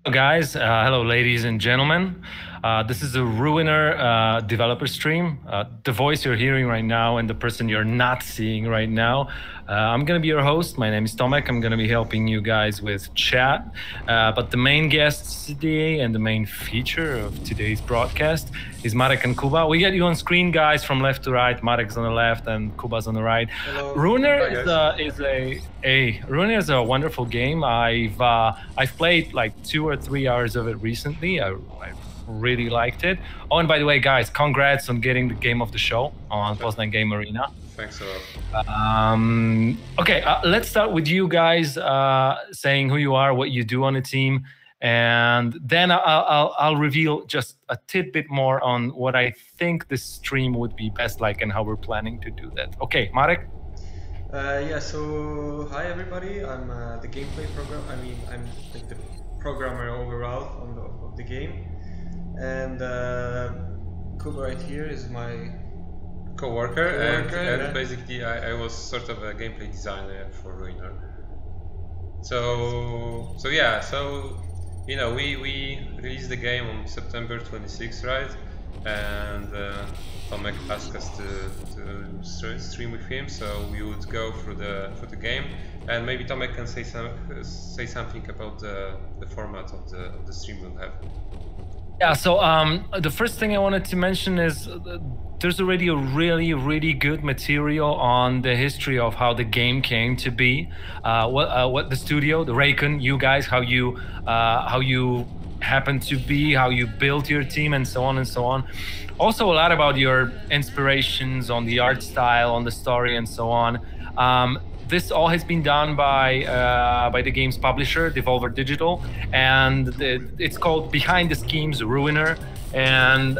Hello guys, hello ladies and gentlemen. This is a RUINER developer stream. The voice you're hearing right now and the person you're not seeing right now. I'm going to be your host. My name is Tomek. I'm going to be helping you guys with chat. But the main guests today and the main feature of today's broadcast is Marek and Kuba. We get you on screen, guys, from left to right. Marek's on the left and Kuba's on the right. Hello. RUINER RUINER is a wonderful game. I've played like 2 or 3 hours of it recently. I really liked it. Oh, and by the way, guys, congrats on getting the game of the show on Poznan Game Arena. Thanks a lot. Okay, let's start with you guys saying who you are, what you do on the team, and then I'll reveal just a tidbit more on what I think this stream would be best like and how we're planning to do that. Okay, Marek? So hi everybody. I'm the gameplay program. I'm like the programmer overall of the game, and Kuba right here is my co-worker, and basically I was sort of a gameplay designer for RUINER. So you know, we released the game on September 26th, right? And Tomek asked us to stream with him, so we would go through the game, and maybe Tomek can say something about the format of the stream we'll have. Yeah, so the first thing I wanted to mention is there's already a really good material on the history of how the game came to be, what the studio, the Reikon, you guys, how you happened to be, how you built your team, and so on and so on. Also a lot about your inspirations on the art style, on the story, and so on. This all has been done by the game's publisher, Devolver Digital, and it's called Behind the Schemes RUINER, and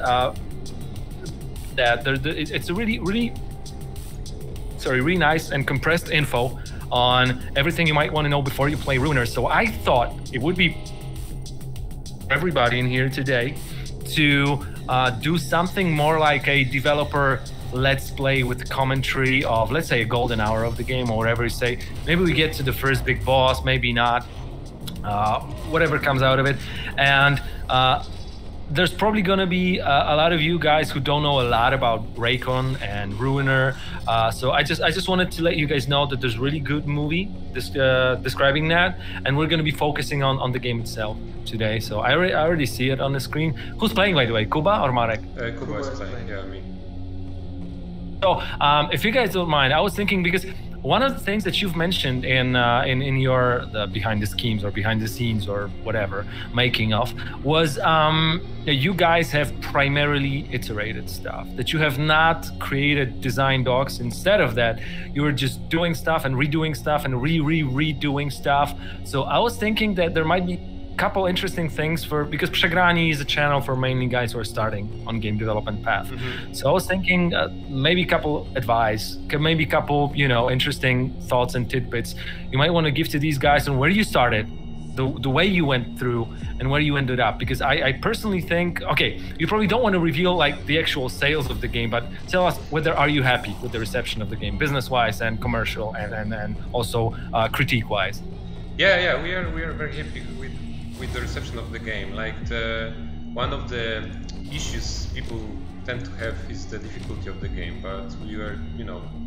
it's a really nice and compressed info on everything you might want to know before you play RUINER. So I thought it would be everybody in here today to do something more like a developer let's play with commentary of, let's say, a golden hour of the game or whatever you say. Maybe we get to the first big boss, maybe not, whatever comes out of it. And there's probably going to be a lot of you guys who don't know a lot about Reikon and RUINER. So I just wanted to let you guys know that there's a really good movie describing that, and we're going to be focusing on the game itself today. So I already see it on the screen. Who's playing, by the way, Kuba or Marek? Kuba is playing, yeah, me. So if you guys don't mind, I was thinking, because one of the things that you've mentioned in your behind the schemes or behind the scenes or whatever making of was you guys have primarily iterated stuff, that you have not created design docs. Instead of that, you were just doing stuff and redoing stuff and redoing stuff. So I was thinking that there might be couple interesting things because Przegrani is a channel for mainly guys who are starting on game development path. Mm-hmm. So I was thinking maybe a couple advice, maybe a couple interesting thoughts and tidbits you might want to give to these guys on where you started, the way you went through, and where you ended up. Because I personally think, okay, you probably don't want to reveal like the actual sales of the game, but tell us whether are you happy with the reception of the game, business-wise and commercial, and also critique-wise. Yeah, we are very happy with the reception of the game. Like one of the issues people tend to have is the difficulty of the game, but we were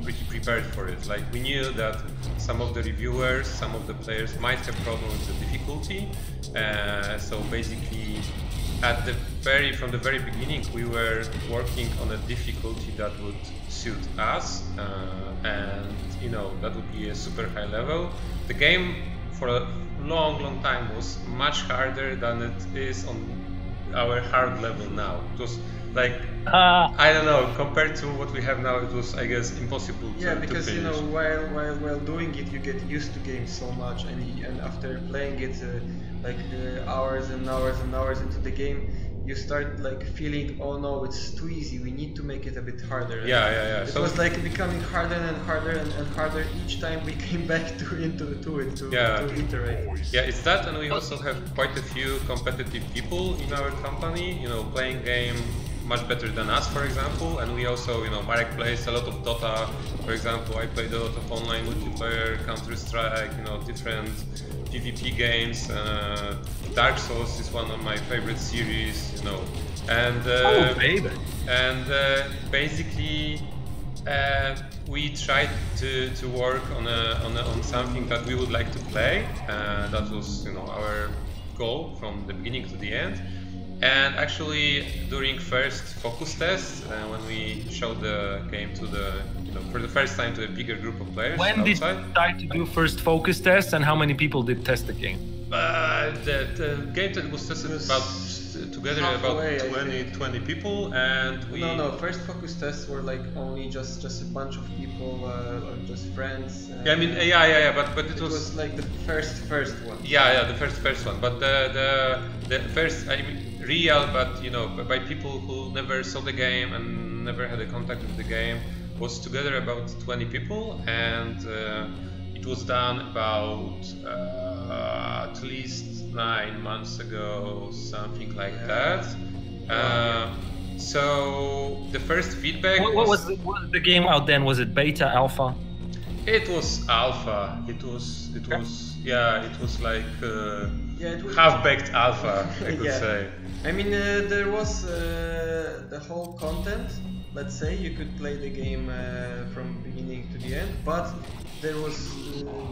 pretty prepared for it. Like we knew that some of the reviewers, some of the players might have problems with the difficulty, so basically from the very beginning we were working on a difficulty that would suit us, and that would be a super high level. The game for a long time was much harder than it is on our hard level now. It was like I don't know, compared to what we have now, it was, I guess, impossible to because finish. While doing it, you get used to games so much, and after playing it hours and hours into the game, you start like feeling, oh no, it's too easy, we need to make it a bit harder. Yeah. It was like becoming harder and harder each time we came back to it to iterate. Yeah, it's that, and we also have quite a few competitive people in our company, playing game much better than us, for example. And we also, you know, Marek plays a lot of Dota, for example. I played a lot of online multiplayer, Counter-Strike, you know, different PvP games. Dark Souls is one of my favorite series, you know. And basically, we tried to work on something that we would like to play. That was, you know, our goal from the beginning to the end. And actually, during first focus test, when we showed the game to the, you know, for the first time to a bigger group of players when outside. did you decide to do first focus test, and how many people did test the game? The game that was tested together about 20 people, and we... No, first focus tests were like only just a bunch of people, or just friends. Yeah, I mean, but it was like the first one. Yeah, the first one, but the first, I mean, real, but you know, by people who never saw the game and never had a contact with the game, was together about 20 people, and it was done about at least 9 months ago, something like that. So the first feedback. What was the game out then? Was it beta, alpha? It was alpha. It was like it was half-baked alpha, I could say. I mean, there was the whole content. Let's say you could play the game from beginning to the end, but there was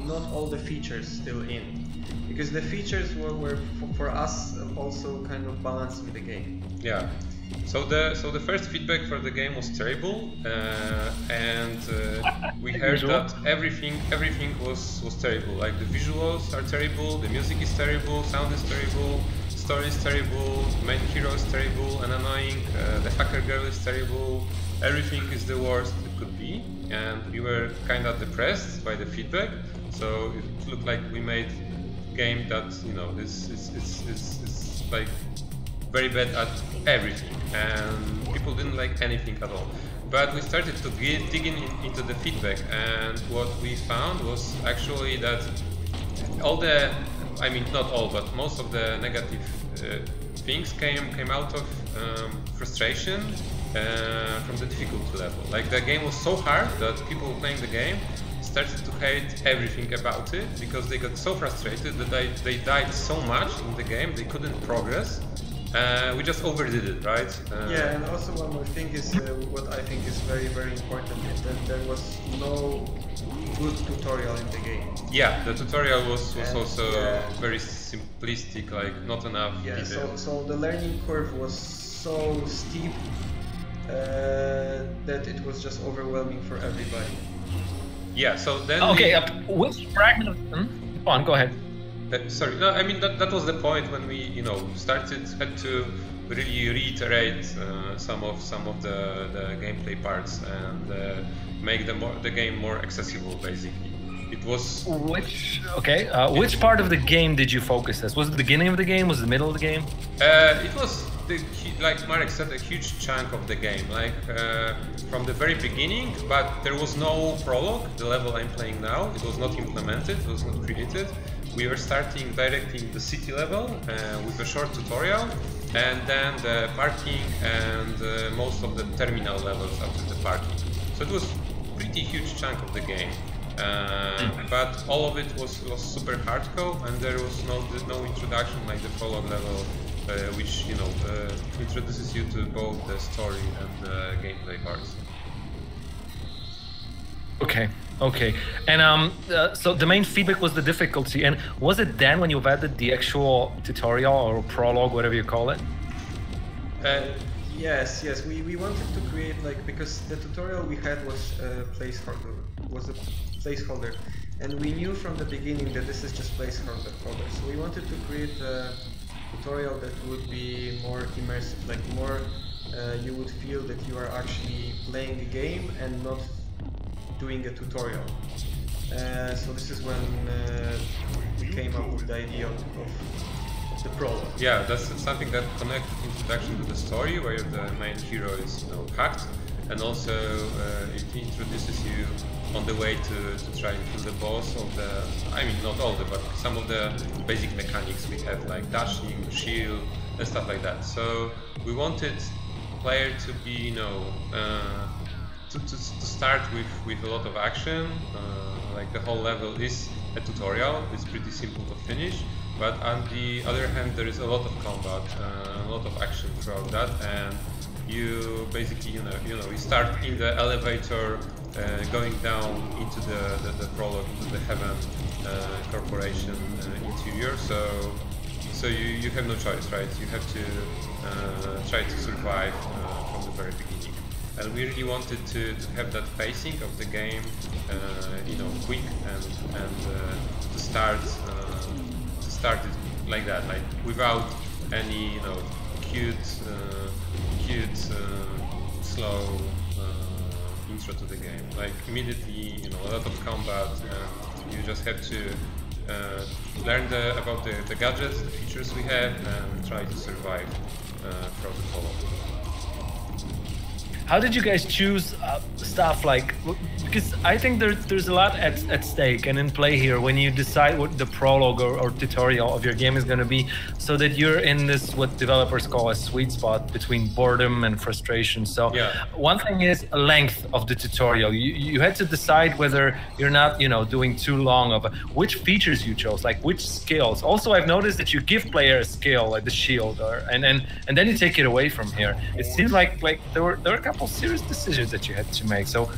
not all the features still in, because the features were for us also kind of balancing the game. Yeah. So the first feedback for the game was terrible, and we heard that everything was terrible. Like the visuals are terrible, the music is terrible, sound is terrible, story is terrible, main hero is terrible and annoying, the hacker girl is terrible. Everything is the worst it could be, and we were kind of depressed by the feedback. So it looked like we made a game that, you know, is like very bad at everything, and people didn't like anything at all. But we started to dig into the feedback, and what we found was actually that all the, I mean not all, but most of the negative things came out of frustration from the difficulty level. Like the game was so hard that people playing the game started to hate everything about it, because they got so frustrated that they died so much in the game they couldn't progress. We just overdid it, right? Yeah, and also one more thing is what I think is very, very important is that there was no good tutorial in the game. Yeah, the tutorial was also very simplistic, like not enough. Yeah, so the learning curve was so steep that it was just overwhelming for everybody. Yeah, so then... Okay, which fragment of... Go on, go ahead. Sorry, no, I mean that was the point when we, you know, had to really reiterate some of the gameplay parts and make the game more accessible. Basically, it was which part of the game did you focus as? Was it the beginning of the game? Was it the middle of the game? It was like Marek said, a huge chunk of the game, like from the very beginning. But there was no prologue. The level I'm playing now, it was not implemented. It was not created. We were starting directly in the city level with a short tutorial, and then the parking and most of the terminal levels after the parking. So it was a pretty huge chunk of the game, but all of it was super hardcore, and there was no introduction like the prologue level, which, you know, introduces you to both the story and the gameplay parts. Okay, and so the main feedback was the difficulty, and was it then when you've added the actual tutorial or prologue, whatever you call it? Yes, we wanted to create, like, because the tutorial we had was a placeholder, and we knew from the beginning that this is just placeholder. So we wanted to create a tutorial that would be more immersive, like more you would feel that you are actually playing a game and not doing a tutorial. So this is when we came up with the idea of the prologue. Yeah, that's something that connected introduction to the story, where the main hero is, you know, hacked, and also it introduces you on the way to try and kill the boss of the, I mean not all the, but some of the basic mechanics we have, like dashing, shield, and stuff like that. So we wanted player to be, you know, to start with a lot of action. Like the whole level is a tutorial. It's pretty simple to finish. But on the other hand, there is a lot of combat, a lot of action throughout that, and you basically, you start in the elevator, going down into the prologue, into the Heaven Corporation interior. So you have no choice, right? You have to try to survive from the very beginning. And we really wanted to have that pacing of the game, you know, quick and to start it like that, like without any, you know, cute, slow intro to the game. Like immediately, you know, a lot of combat. You just have to learn about the gadgets, the features we have, and try to survive throughout the follow. How did you guys choose stuff like, because I think there's a lot at stake and in play here when you decide what the prologue or tutorial of your game is going to be, so that you're in this, what developers call a sweet spot between boredom and frustration. So yeah. One thing is length of the tutorial. You had to decide whether you're not, you know, doing too long of which features you chose, like which skills. Also, I've noticed that you give player a skill like the shield, and then you take it away from here. It seems like there were a couple serious decisions that you had to make. So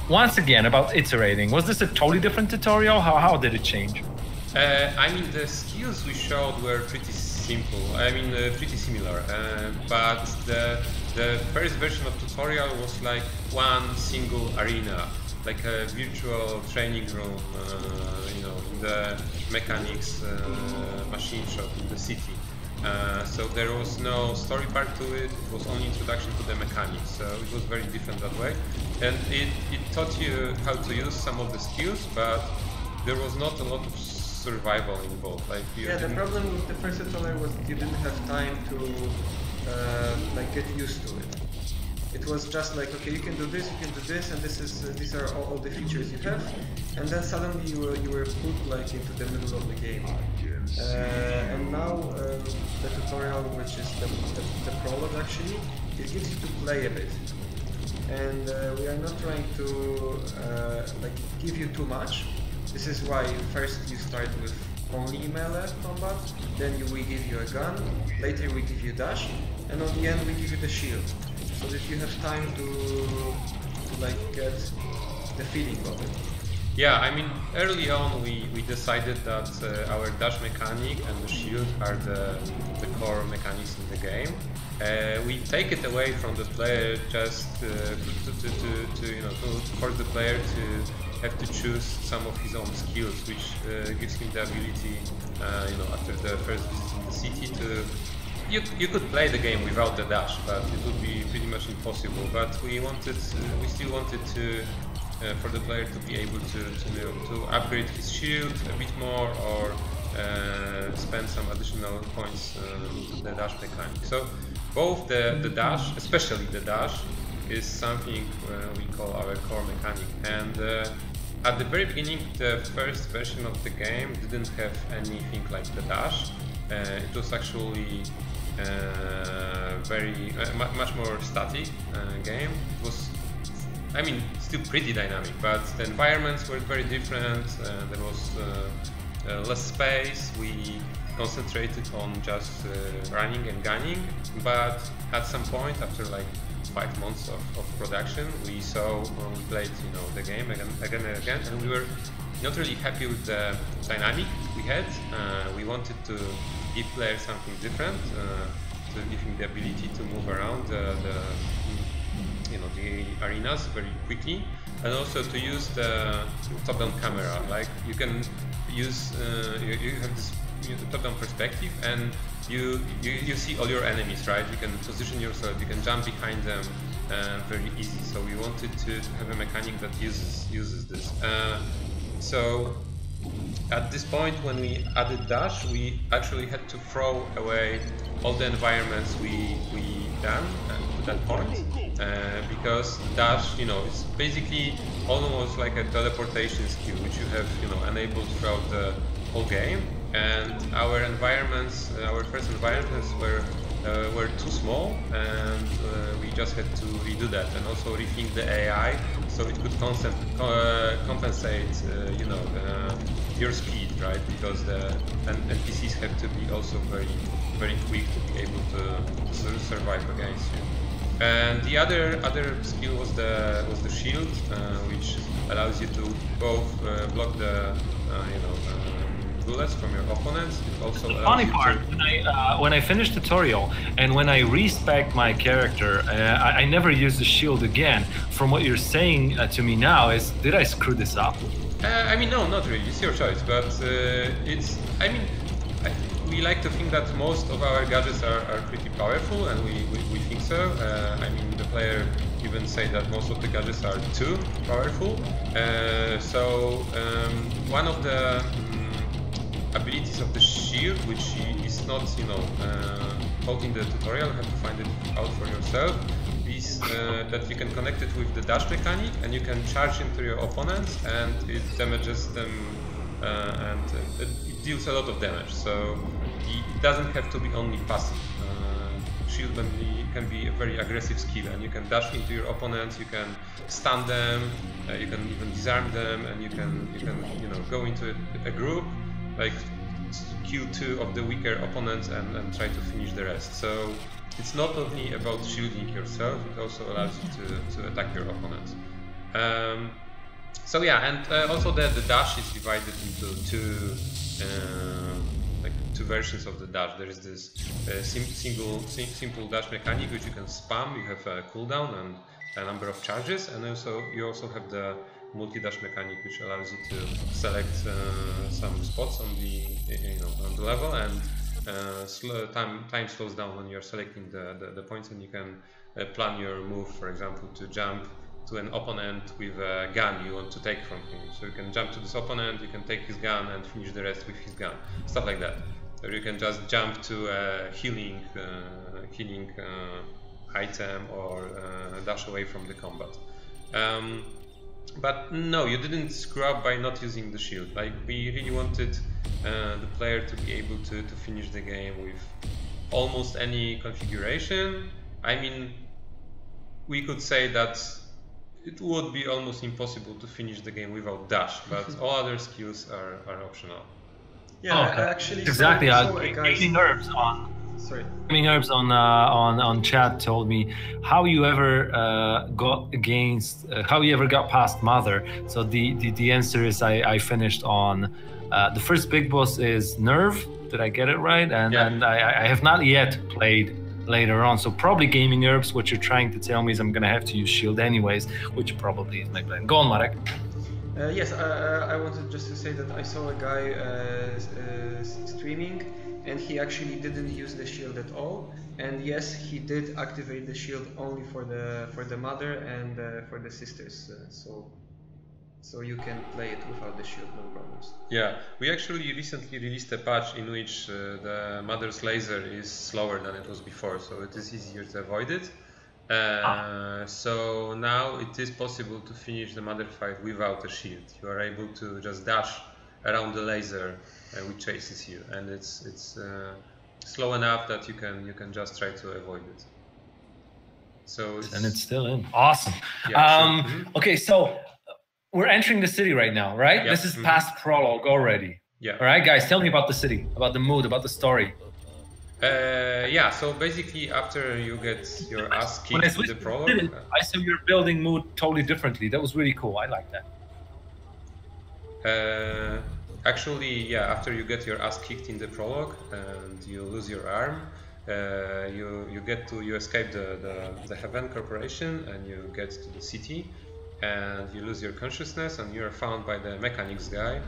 once again, about iterating, was this a totally different tutorial? How did it change? I mean, the skills we showed were pretty simple. I mean, pretty similar. But the first version of tutorial was like one single arena, like a virtual training room, you know, in the mechanics machine shop in the city. So there was no story part to it. It was only introduction to the mechanics. So it was very different that way, and it taught you how to use some of the skills, but there was not a lot of survival involved. Like the problem with the first tutorial was you didn't have time to like get used to it. It was just like, okay, you can do this, and these are all the features you have, and then suddenly you were put like into the middle of the game. And now the tutorial, which is the prologue, actually, it gives you to play a bit, and we are not trying to like give you too much. This is why first you start with only melee combat, then we give you a gun, later we give you dash, and on the end we give you the shield, so that you have time to like get the feeling of it. Yeah, I mean, early on we decided that our dash mechanic and the shield are the core mechanics in the game. We take it away from the player just to force the player to have to choose some of his own skills, which gives him the ability, you know, after the first visit in the city to. You could play the game without the dash, but it would be pretty much impossible. But we still wanted to. For the player to be able to upgrade his shield a bit more, or spend some additional points into the dash mechanic. So both the dash, especially the dash, is something we call our core mechanic. And at the very beginning, the first version of the game didn't have anything like the dash. It was actually very much more static game. It was, I mean, still pretty dynamic, but the environments were very different. There was less space. We concentrated on just running and gunning, but at some point, after like 5 months of production, we played, you know, the game again and again, and we were not really happy with the dynamic we had. We wanted to give players something different, to give him the ability to move around the arenas very quickly, and also to use the top-down camera. Like you can use, you have this top-down perspective, and you see all your enemies, right? You can position yourself, you can jump behind them very easy. So we wanted to have a mechanic that uses this. So at this point, when we added dash, we actually had to throw away all the environments we done to that point, because dash, you know, it's basically almost like a teleportation skill, which you have, you know, enabled throughout the whole game. And our environments, our first environments were were too small, and we just had to redo that, and also rethink the AI so it could compensate, you know, your speed, right? Because the NPCs have to be also very quick to be able to survive against you. And the other skill was the shield, which allows you to both block the bullets from your opponents. It also the funny part, when I finished tutorial and when I respec my character, I never used the shield again. From what you're saying to me now, did I screw this up? I mean, no, not really. It's your choice, but we like to think that most of our gadgets are pretty powerful, and we think so. I mean, the player even say that most of the gadgets are too powerful. One of the abilities of the shield, which is not, you know, taught in the tutorial, you have to find it out for yourself, is that you can connect it with the dash mechanic, and you can charge into your opponents, and it damages them, and it deals a lot of damage. So it doesn't have to be only passive. Shield can be a very aggressive skill, and you can dash into your opponents, you can stun them, you can even disarm them, and you can you know, go into a group, like kill 2 of the weaker opponents and try to finish the rest. So it's not only about shielding yourself, it also allows you to attack your opponents. So yeah, and also the dash is divided into two versions of the dash. There is this simple dash mechanic which you can spam. You have a cooldown and a number of charges, and you also have the multi-dash mechanic, which allows you to select some spots on the level, and time slows down when you're selecting the points, and you can plan your move. For example, to jump to an opponent with a gun you want to take from him. So you can jump to this opponent, you can take his gun and finish the rest with his gun, stuff like that. Or you can just jump to a healing item, or dash away from the combat. But no, you didn't screw up by not using the shield. Like, we really wanted the player to be able to finish the game with almost any configuration. I mean, we could say that it would be almost impossible to finish the game without dash, but all other skills are optional. Yeah, okay. Actually, exactly. Gaming Herbs on chat told me how you ever got past Mother. So the answer is I finished on the first big boss is Nerve. Did I get it right? And yeah. And I have not yet played later on. So probably Gaming Herbs. What you're trying to tell me is I'm gonna have to use shield anyways, which probably is my plan. Go on, Marek. Yes, I wanted just to say that I saw a guy streaming, and he actually didn't use the shield at all. And yes, he did activate the shield only for the mother and for the sisters. So you can play it without the shield, no problems. Yeah, we actually recently released a patch in which the mother's laser is slower than it was before, so it is easier to avoid it. So now it is possible to finish the mother fight without a shield. You are able to just dash around the laser which chases you, and it's slow enough that you can just try to avoid it. So and it's still in. Awesome. Yeah, sure. Okay, so we're entering the city right now, right? Yep. This is past prologue already. Yeah. All right, guys, tell me about the city, about the mood, about the story. Yeah, so basically after you get your ass kicked in the prologue... I saw your building mood totally differently. That was really cool. I like that. Actually, yeah, after you get your ass kicked in the prologue and you lose your arm, you escape the Heaven Corporation, and you get to the city, and you lose your consciousness, and you are found by the mechanics guy,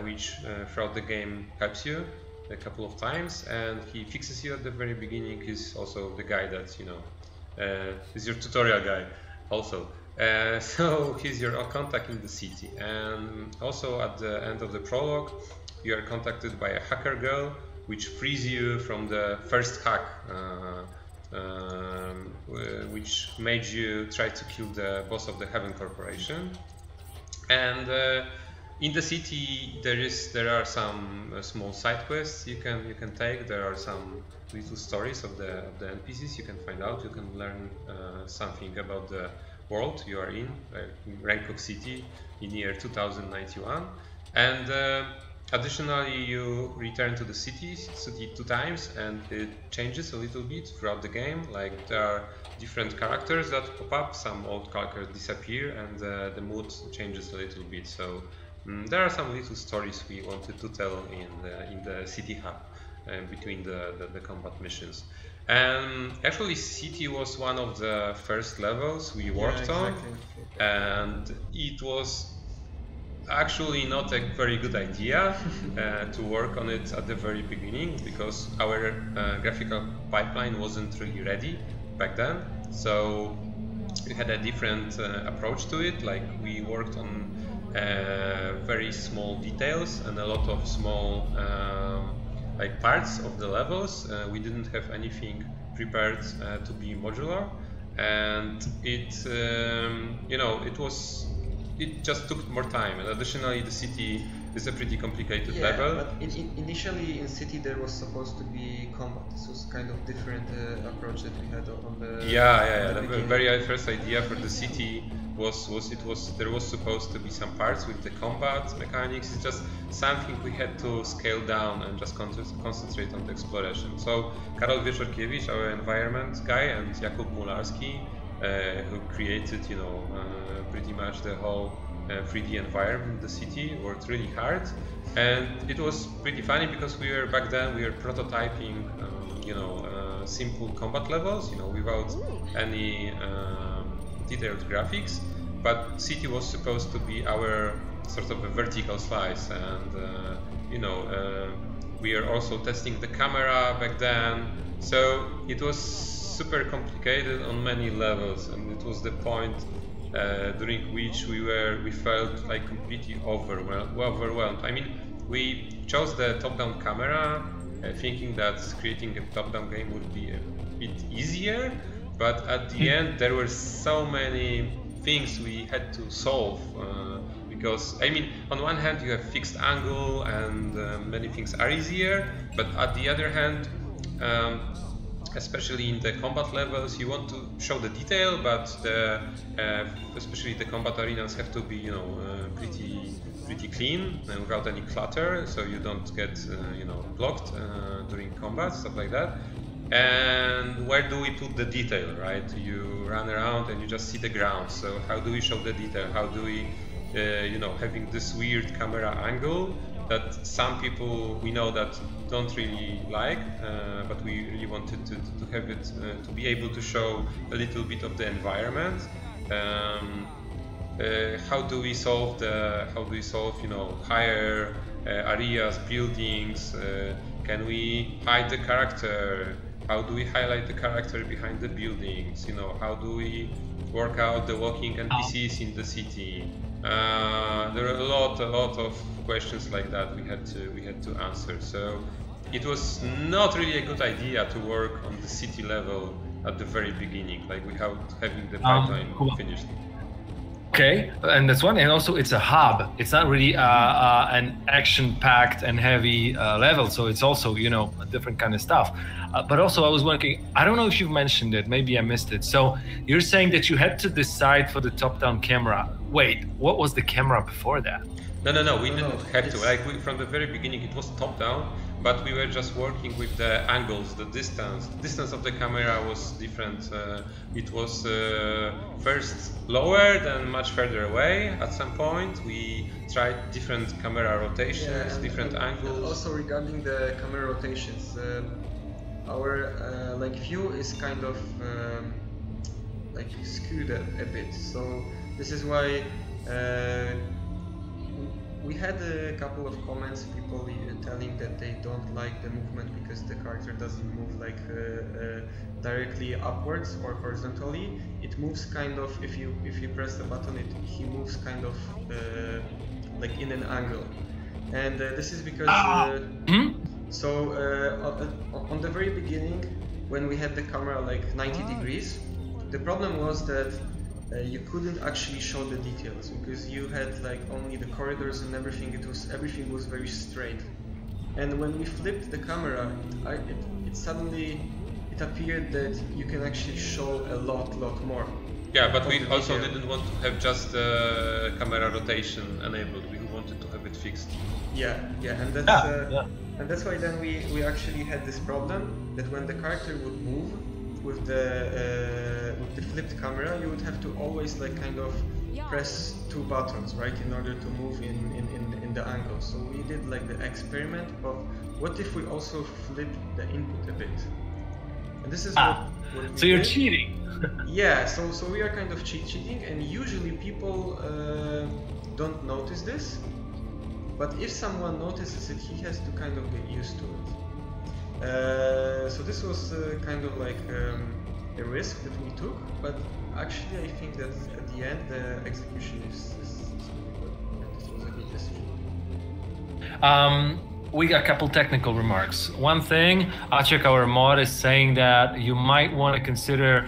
which throughout the game helps you a couple of times, and he fixes you at the very beginning. He's also the guy that, you know, is your tutorial guy also. So he's your contact in the city, and also at the end of the prologue you are contacted by a hacker girl which frees you from the first hack, which made you try to kill the boss of the Heaven Corporation. And in the city there are some small side quests you can take. There are some little stories of the NPCs you can find out. You can learn something about the world you are in, like in Reikon city in year 2091, and additionally you return to the city 2 times, and it changes a little bit throughout the game. Like there are different characters that pop up, some old characters disappear, and the mood changes a little bit. So there are some little stories we wanted to tell in the city hub between the combat missions. And actually city was one of the first levels we worked on, and it was actually not a very good idea to work on it at the very beginning, because our graphical pipeline wasn't really ready back then. So we had a different approach to it. Like we worked on very small details and a lot of small like parts of the levels. We didn't have anything prepared to be modular, and it you know, it just took more time. And additionally the city is a pretty complicated level. But initially in city there was supposed to be combat. This was kind of different approach that we had on the The very first idea for the city was there was supposed to be some parts with the combat mechanics. It's just something we had to scale down and just concentrate on the exploration. So Karol Wieczorkiewicz, our environment guy, and Jakub Mularski, who created, you know, pretty much the whole 3D environment in the city, worked really hard. And it was pretty funny because back then we were prototyping you know, simple combat levels, you know, without any detailed graphics, but city was supposed to be our sort of a vertical slice. And you know, we are also testing the camera back then, so it was super complicated on many levels, and it was the point during which we felt like completely overwhelmed. I mean, we chose the top-down camera thinking that creating a top-down game would be a bit easier, but at the end there were so many things we had to solve, because I mean, on one hand you have fixed angle and many things are easier, but at the other hand, especially in the combat levels, you want to show the detail, but especially the combat arenas have to be, you know, pretty clean and without any clutter, so you don't get you know, blocked during combat, stuff like that. And where do we put the detail, right? You run around and you just see the ground. So how do we show the detail? How do we, you know, having this weird camera angle that some people we know that don't really like, but we really wanted to have it to be able to show a little bit of the environment. How do we solve you know, higher areas, buildings? Can we hide the character? How do we highlight the character behind the buildings? You know, how do we work out the walking NPCs in the city? There are a lot of questions like that we had to answer. So it was not really a good idea to work on the city level at the very beginning, like without having the pipeline finished. Okay, and that's one. And also, it's a hub. It's not really an action-packed and heavy level, so it's also, you know, a different kind of stuff. But also, I was wondering, I don't know if you've mentioned it, maybe I missed it. So you're saying that you had to decide for the top-down camera. Wait, what was the camera before that? No, we didn't have to. Like from the very beginning, it was top-down, but we were just working with the angles, the distance. The distance of the camera was different. It was first lower, then much further away. At some point, we tried different camera rotations, different angles. And also regarding the camera rotations, our like view is kind of like skewed a bit. So this is why. We had a couple of comments, people telling that they don't like the movement because the character doesn't move like directly upwards or horizontally. It moves kind of, if you press the button, he moves kind of like in an angle. And this is because so on the very beginning, when we had the camera like 90 degrees, the problem was that you couldn't actually show the details because you had like only the corridors and everything. Everything was very straight. And when we flipped the camera, it suddenly appeared that you can actually show a lot more. Yeah, but we also didn't want to have just camera rotation enabled. We wanted to have it fixed. Yeah, and that's why then we actually had this problem that when the character would move with the flipped camera, you would have to always like kind of press 2 buttons, right, in order to move in the angle. So we did like the experiment of what if we also flip the input a bit. And this is what so you're cheating. Yeah, so we are kind of cheating, and usually people don't notice this, but if someone notices it, he has to kind of get used to it. So this was kind of like a risk that we took, but actually I think that at the end the execution is really good. And this was a good decision. We got a couple technical remarks. One thing, Acek, our mod, is saying that you might want to consider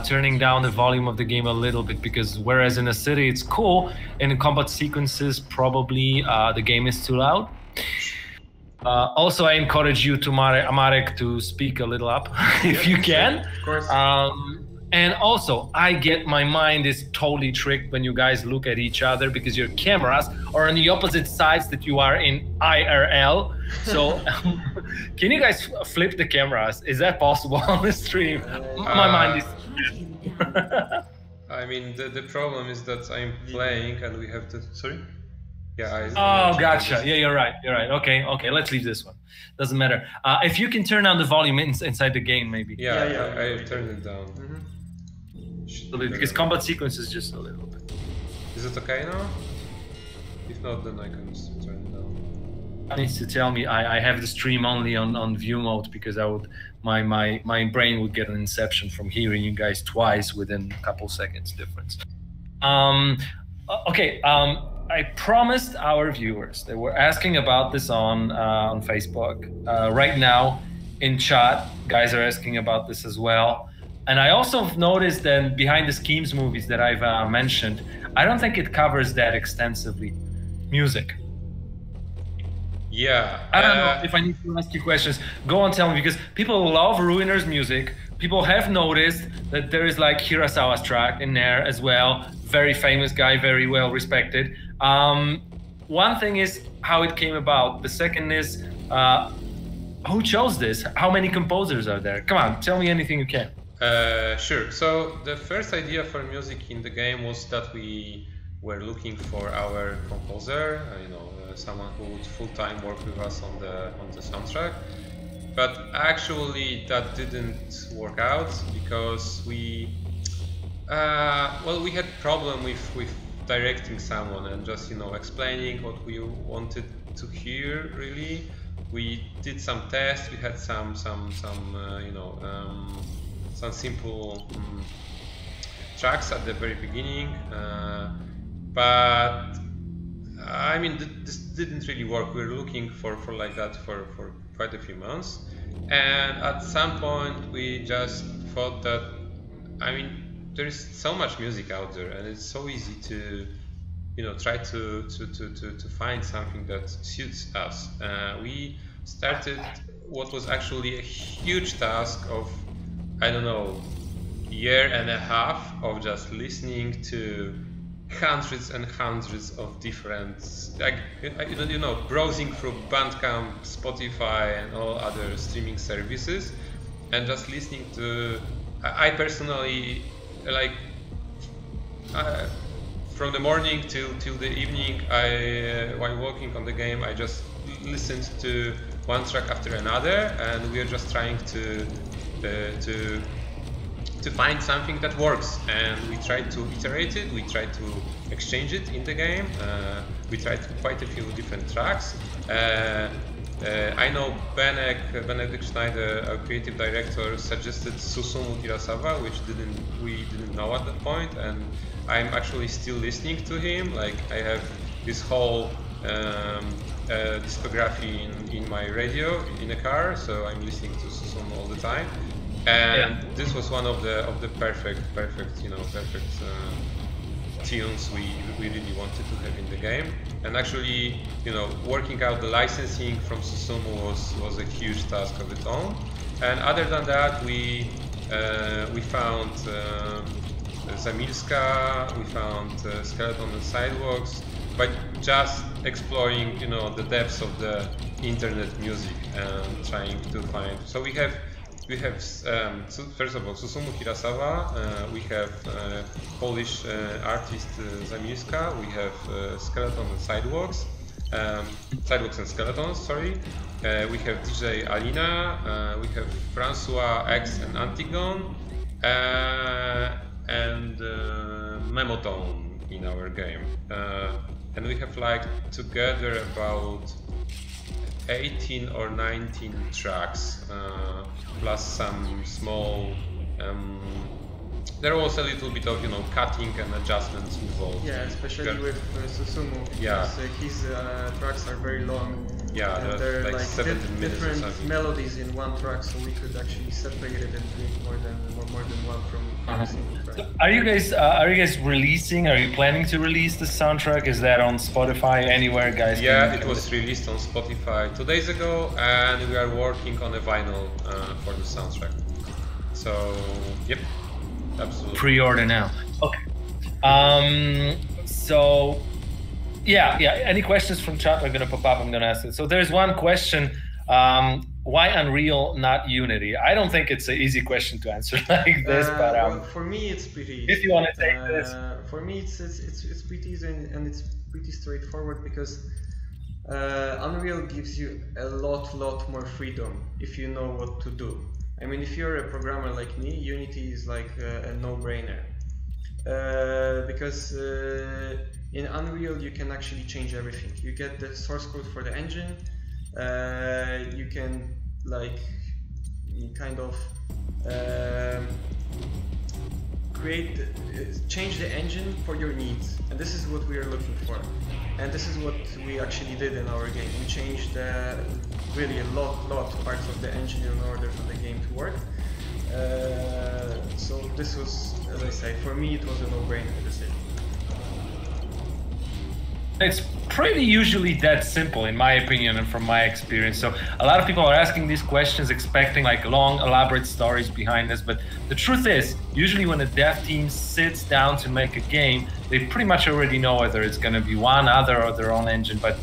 turning down the volume of the game a little bit, because whereas in a city it's cool, in combat sequences probably the game is too loud. Also, I encourage you to Marek to speak a little up if you can. Of course. And also, my mind is totally tricked when you guys look at each other because your cameras are on the opposite sides that you are in IRL. So, can you guys flip the cameras? Is that possible on the stream? My mind is. I mean, the problem is that I'm playing and we have to. Sorry. Yeah. Oh, gotcha. Yeah, you're right. Okay. Let's leave this one. Doesn't matter. If you can turn down the volume inside the game, maybe. Yeah. I turned it down. Because combat sequence is just a little bit. Is it okay now? If not, then I can just turn it down. Needs to tell me I have the stream only on view mode, because my brain would get an inception from hearing you guys twice within a couple seconds difference. Okay. I promised our viewers, they were asking about this on Facebook. Right now in chat, guys are asking about this as well. And I also noticed that behind the schemes movies that I've mentioned, I don't think it covers that extensively. Music. Yeah. I don't know if I need to ask you questions. Go on, tell me, because people love Ruiner's music. People have noticed that there is like Hirasawa's track in there as well. Very famous guy, very well respected. One thing is how it came about. The second is who chose this? How many composers are there? Come on, tell me anything you can. Sure. So the first idea for music in the game was that we were looking for our composer, someone who would full-time work with us on the soundtrack. But actually, that didn't work out because we had problem with directing someone and just explaining what we wanted to hear. Really, we did some tests. We had some simple tracks at the very beginning, but I mean this didn't really work. We were looking for like that for quite a few months, and at some point we just thought that there is so much music out there, and it's so easy to try to find something that suits us. We started what was actually a huge task of, I don't know, year and a half of just listening to hundreds and hundreds of different, browsing through Bandcamp, Spotify and all other streaming services, and just listening to, I personally, from the morning till the evening, while working on the game, I just listened to one track after another, and we are just trying to find something that works, and we try to iterate it, we try to exchange it in the game. We tried quite a few different tracks. I know Benedict Schneider, our creative director, suggested Susumu Hirasawa, which we didn't know at that point, and I'm actually still listening to him. Like, I have this whole discography in my radio in the car, so I'm listening to Susumu all the time. And this was one of the perfect tunes we really wanted to have in the game. And actually, working out the licensing from Susumu was a huge task of its own. And other than that, we found Zamilska, we found Skeleton and Sidewalks by just exploring, the depths of the internet music and trying to find. So we have so first of all Susumu Hirasawa, we have Polish artist Zamilska, we have Skeleton and Sidewalks, Sidewalks and Skeletons, sorry. We have DJ Alina, we have Francois X and Antigone, and Memotone in our game. And we have like together about 18 or 19 tracks, plus some small. There was a little bit of cutting and adjustments involved. Yeah, especially with Susumu, because his tracks are very long. Yeah, and there are like 7 minutes different melodies in one track, so we could actually separate it and create more than one from a single track. So are you guys releasing? Are you planning to release the soundtrack? Is that on Spotify anywhere, guys? Yeah, it was released on Spotify 2 days ago, and we are working on a vinyl for the soundtrack. So, yep, absolutely. Pre-order now. Okay. So, yeah. Any questions from chat are gonna pop up. I'm gonna ask it. So there's one question. Why Unreal, not Unity? I don't think it's an easy question to answer like this, but well, for me it's pretty easy. If you want to take this, for me it's pretty easy and it's pretty straightforward because Unreal gives you a lot more freedom if you know what to do. I mean, if you're a programmer like me, Unity is like a no-brainer because in Unreal you can actually change everything. You get the source code for the engine. You can like kind of change the engine for your needs, and this is what we are looking for, and this is what we actually did in our game. We changed really a lot parts of the engine in order for the game to work. So this was, as I say, for me it was a no-brainer decision. It's pretty usually that simple, in my opinion and from my experience. So a lot of people are asking these questions expecting like long, elaborate stories behind this. But the truth is, usually when a dev team sits down to make a game, they pretty much already know whether it's going to be one, other, or their own engine. But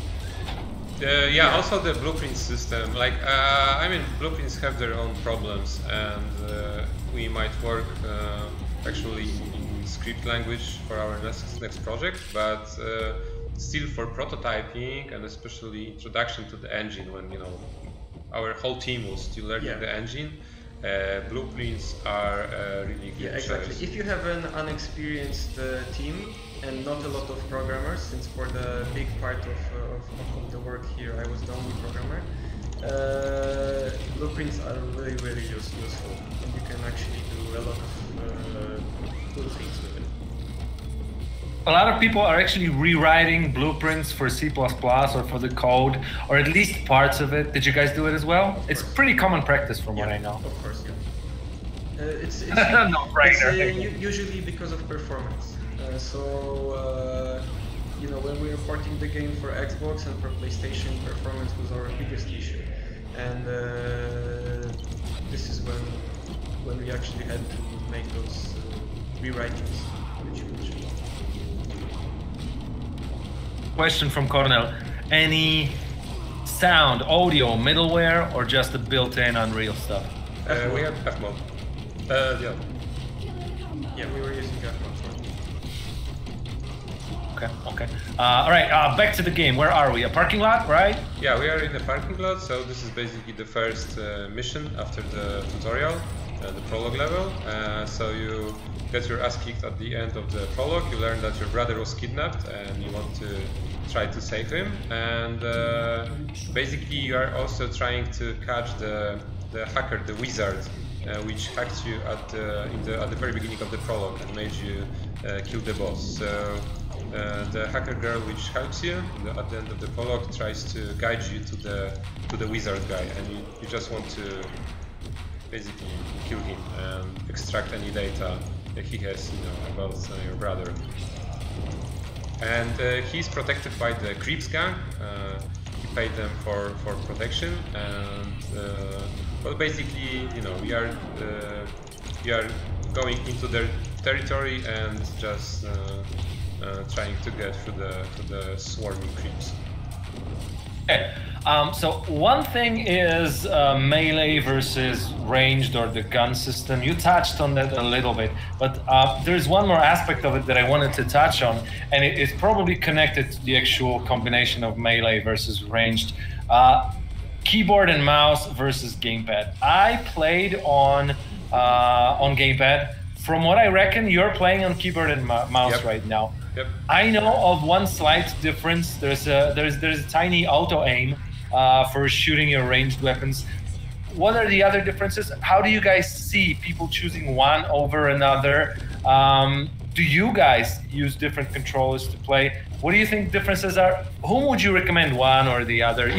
yeah, also the blueprint system. Like, I mean, blueprints have their own problems, and we might work actually in script language for our next project, but still for prototyping and especially introduction to the engine, when our whole team was still learning the engine, blueprints are really good. Yeah, exactly. choice. If you have an unexperienced team and not a lot of programmers, since for the big part of the work here I was the only programmer, blueprints are really useful, and you can actually do a lot of cool things with it. a lot of people are actually rewriting blueprints for C++ or for the code, or at least parts of it. Did you guys do it as well? It's pretty common practice from what I know. Of course, yeah. It's usually because of performance. When we were porting the game for Xbox and for PlayStation, performance was our biggest issue, and this is when we actually had to make those rewritings, which you mentioned. Question from Cornell: any sound, audio, middleware, or just the built-in Unreal stuff? We have FMod. Yeah, we were using FMod. Okay. All right, back to the game. Where are we? A parking lot, right? Yeah, we are in the parking lot, so this is basically the first mission after the tutorial, the prologue level. So you get your ass kicked at the end of the prologue. You learn that your brother was kidnapped and you want to try to save him. And basically you are also trying to catch the hacker, the wizard, which hacked you at the very beginning of the prologue and made you kill the boss. So the hacker girl which helps you at the end of the prologue tries to guide you to the wizard guy, and you just want to basically kill him and extract any data that he has, about your brother. And he's protected by the Creeps gang. He paid them for protection, and well, basically, we are going into their territory and just trying to get through the swarming creeps. Okay. So one thing is melee versus ranged, or the gun system. You touched on that a little bit, but there's one more aspect of it that I wanted to touch on, and it is probably connected to the actual combination of melee versus ranged. Keyboard and mouse versus gamepad. I played on gamepad. From what I reckon, you're playing on keyboard and mouse Yep. right now. Yep. I know of one slight difference. There's a tiny auto aim for shooting your ranged weapons. What are the other differences? How do you guys see people choosing one over another? Do you guys use different controllers to play? What do you think differences are? Whom would you recommend, one or the other?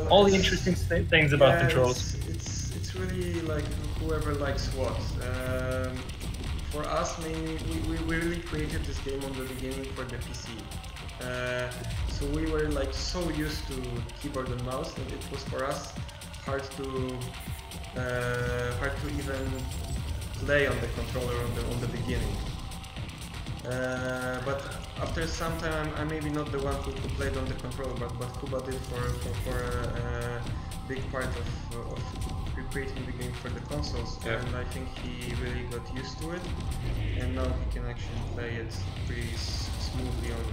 All the interesting things about controls. It's really like whoever likes what. For us, mainly, we really created this game on the beginning for the PC. So we were like so used to keyboard and mouse that it was for us hard to even play on the controller on the beginning. But after some time, I'm maybe not the one who played on the controller, but Kuba did for a big part of creating the game for the consoles, yeah. And I think he really got used to it, and now he can actually play it pretty smoothly on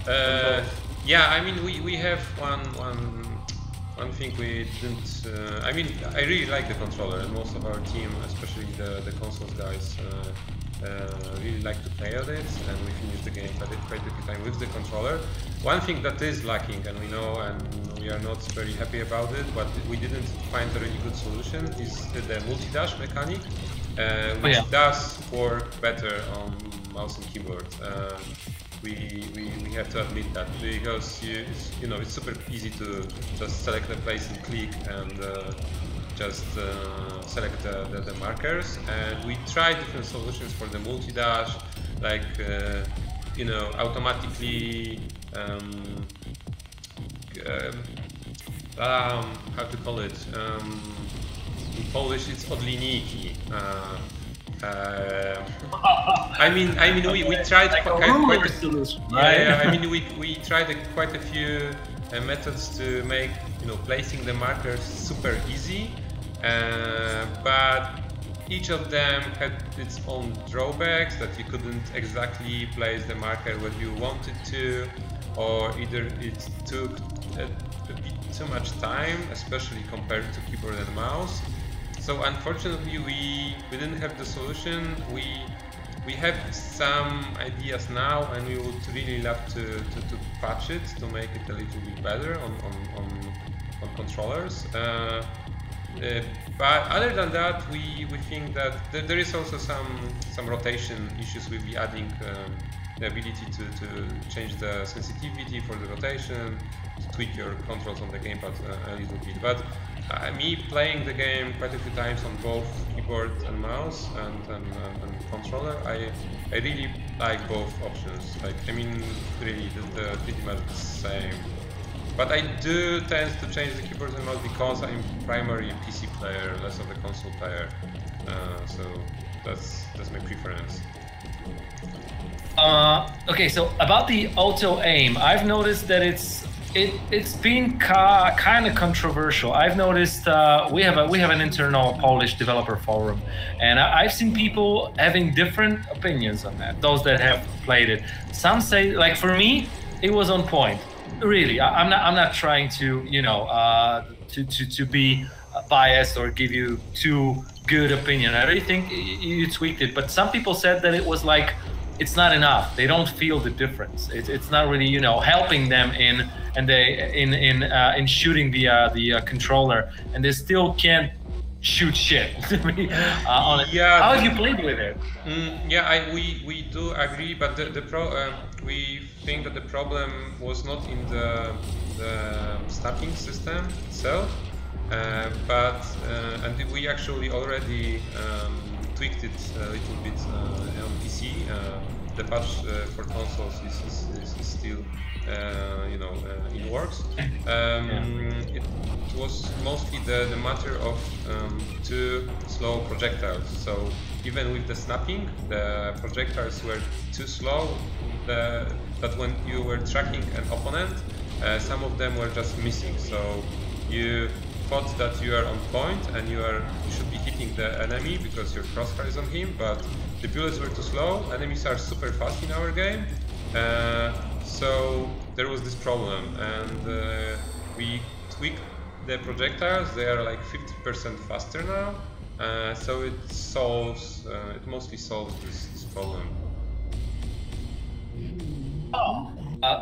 both. Yeah, I mean, we have one thing we didn't. I mean, I really like the controller, and most of our team, especially the consoles guys, really like to play at it, and we finished the game quite a few times with the controller. One thing that is lacking, and we know, and we are not very happy about it, but we didn't find a really good solution, is the multi-dash mechanic, which does work better on mouse and keyboard. We have to admit that, because it's super easy to just select a place and click and just select the markers, and we tried different solutions for the multi-dash, like automatically how to call it, in Polish it's odliniki. I mean we tried quite a solution. Yeah, I mean we tried quite a few methods to make placing the markers super easy, but each of them had its own drawbacks, that you couldn't exactly place the marker where you wanted to, or either it took a bit too much time, especially compared to keyboard and mouse. So unfortunately we didn't have the solution. We have some ideas now, and we would really love to patch it to make it a little bit better on controllers. But other than that, we think that there is also some rotation issues. We'll be adding the ability to change the sensitivity for the rotation, to tweak your controls on the gamepad a little bit. But me playing the game quite a few times on both keyboard and mouse and controller, I really like both options. Like, I mean, really, they're pretty much the same. But I do tend to change the keyboard and mouse because I'm primarily a PC player, less of a console player. So that's my preference. Okay, so about the auto aim, I've noticed that it's been kind of controversial. I've noticed we have an internal Polish developer forum, and I've seen people having different opinions on that. Those that have played it, some say, like, for me, it was on point. Really, I'm not trying to to be biased or give you too good opinion. I really think you tweaked it, but some people said that it was like, it's not enough. They don't feel the difference. It's not really helping them in shooting the controller, and they still can't shoot shit on it. Yeah. How have you played with it? We do agree, but we think that the problem was not in the stacking system itself, And we actually already tweaked it a little bit on PC. The patch for consoles is still in works. It was mostly the matter of too slow projectiles. So even with the snapping, the projectiles were too slow that when you were tracking an opponent, some of them were just missing. So you thought that you are on point and you should be hitting the enemy because your crosshair is on him, but the bullets were too slow. Enemies are super fast in our game, so there was this problem, and we tweaked the projectiles. They are like 50% faster now, so it mostly solves this problem. Oh.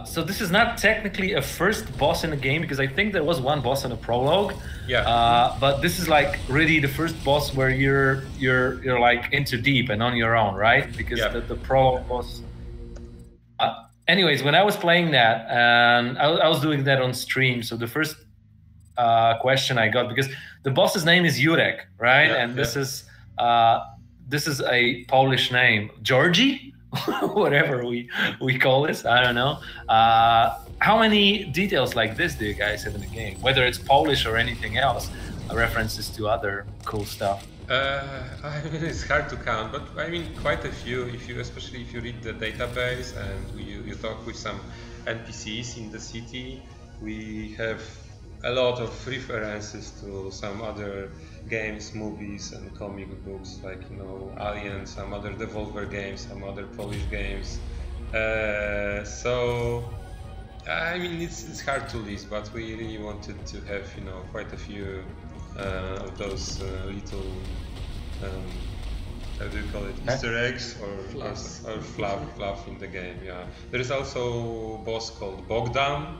So this is not technically a first boss in the game, because I think there was one boss in the prologue. Yeah. But this is like really the first boss where you're like into deep and on your own, right? Because the prologue boss. Anyways, when I was playing that, and I was doing that on stream, so the first question I got, because the boss's name is Jurek, right? And this is a Polish name, Georgie. Whatever we call this, I don't know. How many details like this do you guys have in the game? Whether it's Polish or anything else, references to other cool stuff. I mean, it's hard to count, but I mean quite a few. Especially if you read the database and you talk with some NPCs in the city, we have a lot of references to some other games, movies, and comic books, like Alien, some other Devolver games, some other Polish games. So I mean, it's hard to list, but we really wanted to have quite a few of those little how do you call it, Easter eggs or fluff in the game. Yeah, there is also a boss called Bogdan.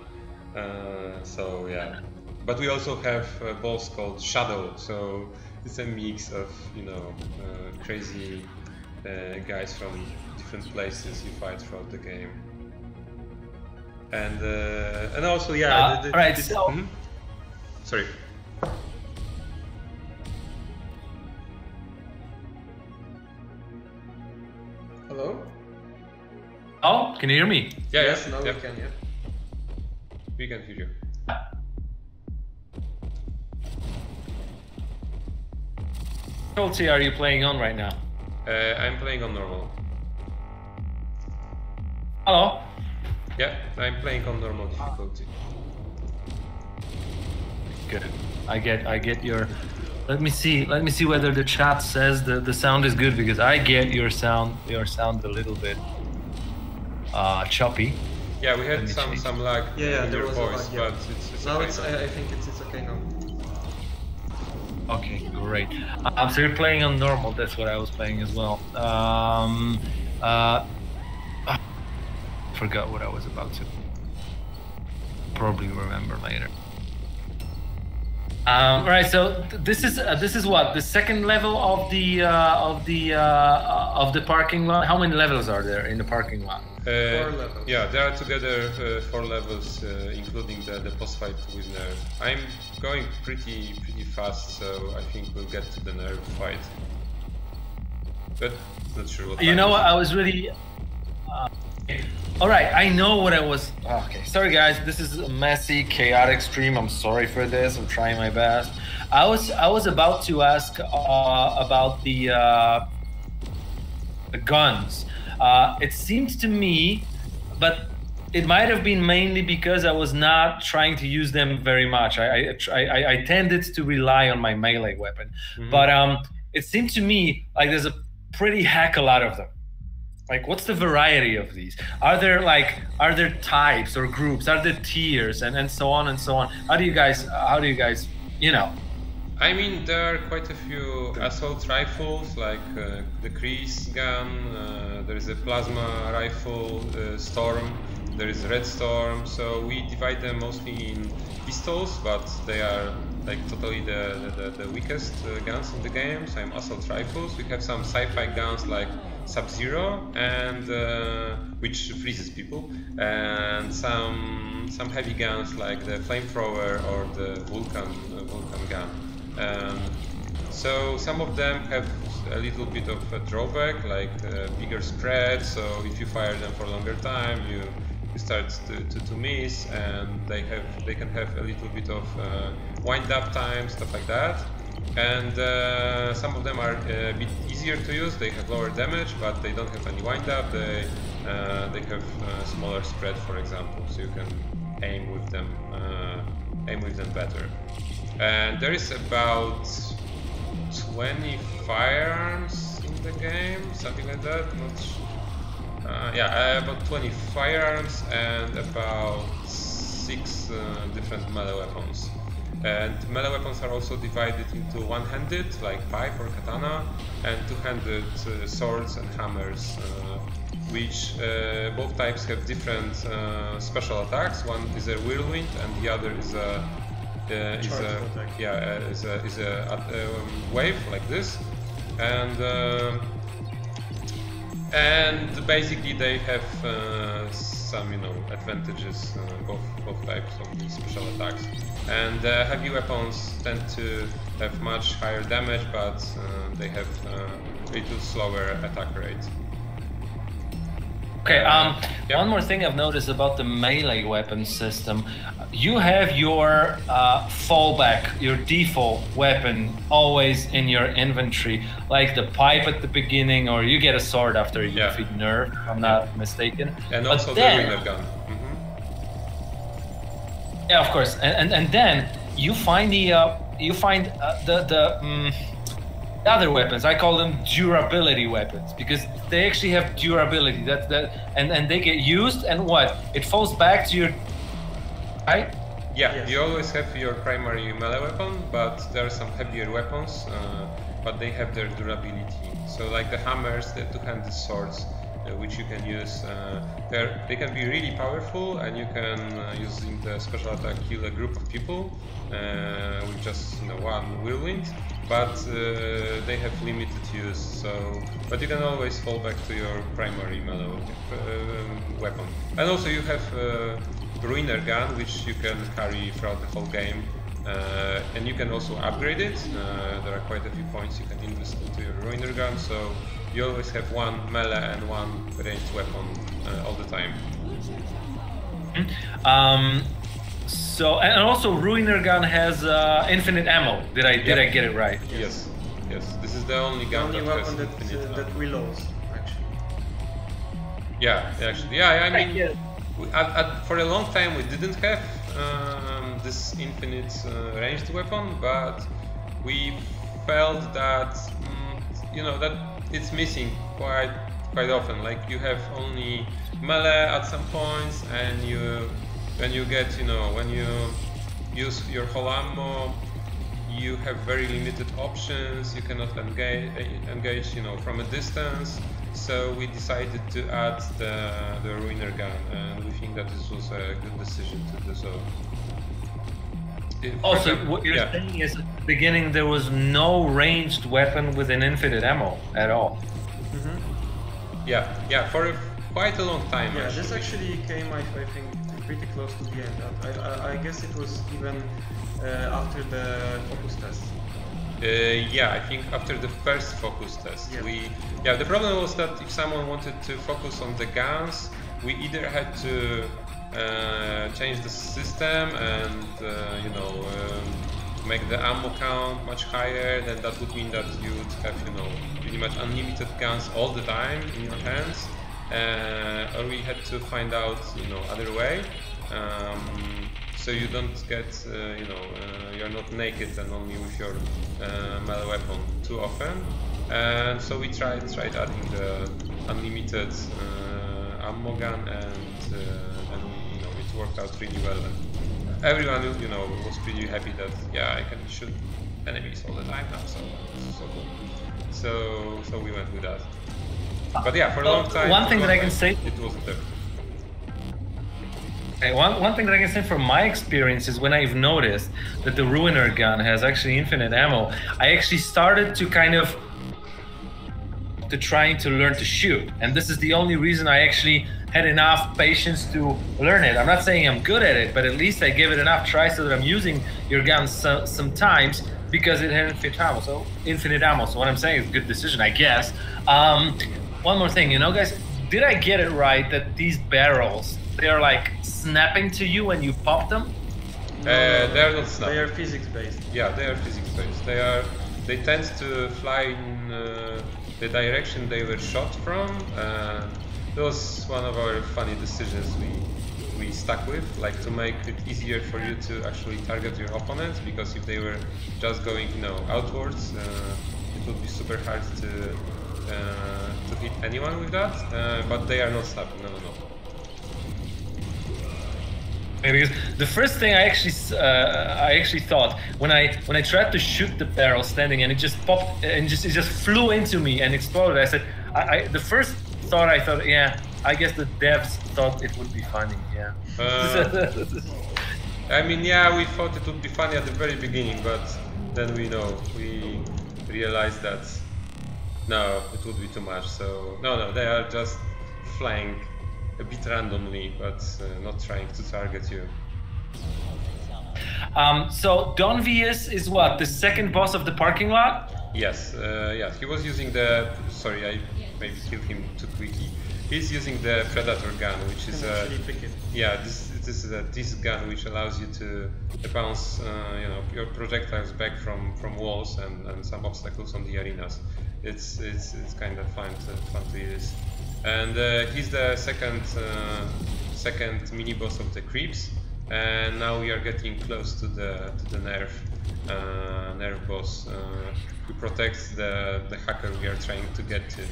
So yeah, but we also have a boss called Shadow. So it's a mix of crazy guys from different places you fight throughout the game. And also right. So sorry. Hello? Oh, can you hear me? Yeah, yes, now we can, We can hear you. What difficulty are you playing on right now? I'm playing on normal. Hello? Yeah, I'm playing on normal difficulty. Good. I get your. Let me see whether the chat says the sound is good, because I get your sound a little bit choppy. Yeah, we had some lag in your voice, but it's now okay. I think it's okay now. Okay, great. So you're playing on normal. That's what I was playing as well. Forgot what I was about to. Probably remember later. Right. So this is what, the second level of the parking lot. How many levels are there in the parking lot? 4 levels. Yeah, there are together 4 levels, including the boss fight with Nerve. I'm going pretty fast, so I think we'll get to the Nerve fight. But not sure what. You know what? I was really. All right, I know what I was. Okay, sorry guys. This is a messy, chaotic stream. I'm sorry for this. I'm trying my best. I was about to ask about the guns. It seems to me, but it might have been mainly because I was not trying to use them very much. I tended to rely on my melee weapon, but it seemed to me like there's a pretty heck a lot of them. Like, what's the variety of these? Are there types or groups? Are there tiers and so on and so on? How do you guys I mean, there are quite a few assault rifles, like the Kreese gun, there is a plasma rifle, Storm, there is Red Storm, so we divide them mostly in pistols, but they are like totally the weakest guns in the game, some assault rifles. We have some sci-fi guns like Sub-Zero, and which freezes people, and some heavy guns like the flamethrower or the vulcan gun. So some of them have a little bit of a drawback, like bigger spread. So if you fire them for a longer time, you start to miss, and they can have a little bit of wind-up time, stuff like that. And some of them are a bit easier to use. They have lower damage, but they don't have any wind-up. They have smaller spread, for example, so you can aim with them better. And there is about 20 firearms in the game, something like that. About 20 firearms and about 6 different melee weapons. And melee weapons are also divided into one-handed, like pipe or katana, and two-handed swords and hammers, which both types have different special attacks. One is a whirlwind, and the other is a wave like this, and basically they have some advantages, both types of these special attacks. And heavy weapons tend to have much higher damage, but they have a little slower attack rate. Okay, one more thing I've noticed about the melee weapon system. You have your fallback, your default weapon always in your inventory, like the pipe at the beginning, or you get a sword after you defeat Nerf, if I'm not mistaken. And also the RUINER gun. Yeah, of course. And then you find the other weapons. I call them durability weapons because they actually have durability. And they get used, and what? It falls back to your, right? Yeah, yes. You always have your primary melee weapon, but there are some heavier weapons, but they have their durability. So like the hammers, the two-handed swords, which you can use, they can be really powerful, and you can, using the special attack, kill a group of people with just one whirlwind. But they have limited use, but you can always fall back to your primary melee weapon. And also you have RUINER gun, which you can carry throughout the whole game, and you can also upgrade it. There are quite a few points you can invest into your RUINER gun, so you always have one melee and one ranged weapon all the time. So, and also RUINER gun has infinite ammo. Did I get it right? Yes. This is the only gun that has infinite ammo. That reloads, actually. Yeah, actually. I mean, for a long time we didn't have this infinite ranged weapon, but we felt that that it's missing quite often. Like you have only melee at some points, and when you use your whole ammo, you have very limited options. You cannot engage from a distance. So we decided to add the RUINER gun, and we think that this was a good decision to do so. Also, what you're saying is at the beginning there was no ranged weapon with an infinite ammo at all. Yeah, for quite a long time. Yeah, this actually came, I think, pretty close to the end. I guess it was even after the focus test. I think after the first focus test. The problem was that if someone wanted to focus on the guns, we either had to change the system and make the ammo count much higher. Then that would mean that you would have pretty much unlimited guns all the time in your hands, or we had to find out other way, so you don't get you're not naked and only with your melee weapon too often. And so we tried adding the unlimited ammo gun, and it worked out really well, and everyone was pretty happy that I can shoot enemies all the time now, so cool. So we went with that. But for a long time, one thing that I can say, it wasn't there. Okay, one thing that I can say from my experience is when I've noticed that the RUINER gun has actually infinite ammo, I actually started to kind of to trying to learn to shoot. And this is the only reason I actually had enough patience to learn it. I'm not saying I'm good at it, but at least I gave it enough try so that I'm using your gun sometimes because it had infinite ammo. So what I'm saying is a good decision, I guess. One more thing, you know, guys, did I get it right that these barrels, they're like snapping to you when you pop them? They're not snapping. They are physics-based. Yeah, they are physics-based. They tend to fly in the direction they were shot from. That was one of our funny decisions we stuck with, like to make it easier for you to actually target your opponents, because if they were just going, you know, outwards, it would be super hard to hit anyone with that. But they are not snapping. No. Because the first thing I actually thought when I tried to shoot the barrel standing and it just popped and it just flew into me and exploded, I said, the first thought I thought, yeah, I guess the devs thought it would be funny, yeah. I mean, yeah, we thought it would be funny at the very beginning, but then we realized that no, it would be too much. So no, they are just flying a bit randomly, but not trying to target you. So Don Vies is what, the second boss of the parking lot? Yes, yeah, he was using the. Sorry, I maybe killed him too quickly. He's using the Predator gun, which is yeah, this is a disc gun which allows you to bounce, you know, your projectiles back from walls and some obstacles on the arenas. It's kind of fun to use. And he's the second mini boss of the creeps, and now we are getting close to the nerf boss who protects the hacker we are trying to get to.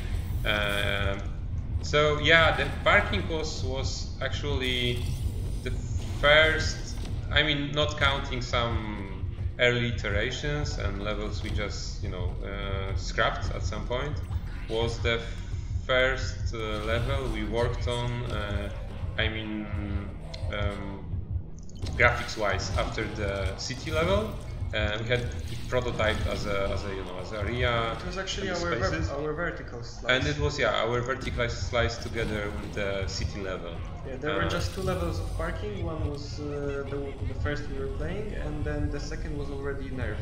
So yeah, the parking was actually the first. I mean, not counting some early iterations and levels we just, you know, scrapped at some point, was the first level we worked on. I mean, graphics-wise, after the city level, we had it prototyped as a RIA. It was actually our vertical slice. And it was, yeah, our vertical slice together with the city level. Yeah, there were just two levels of parking. One was the first we were playing, and then the second was already nerfed,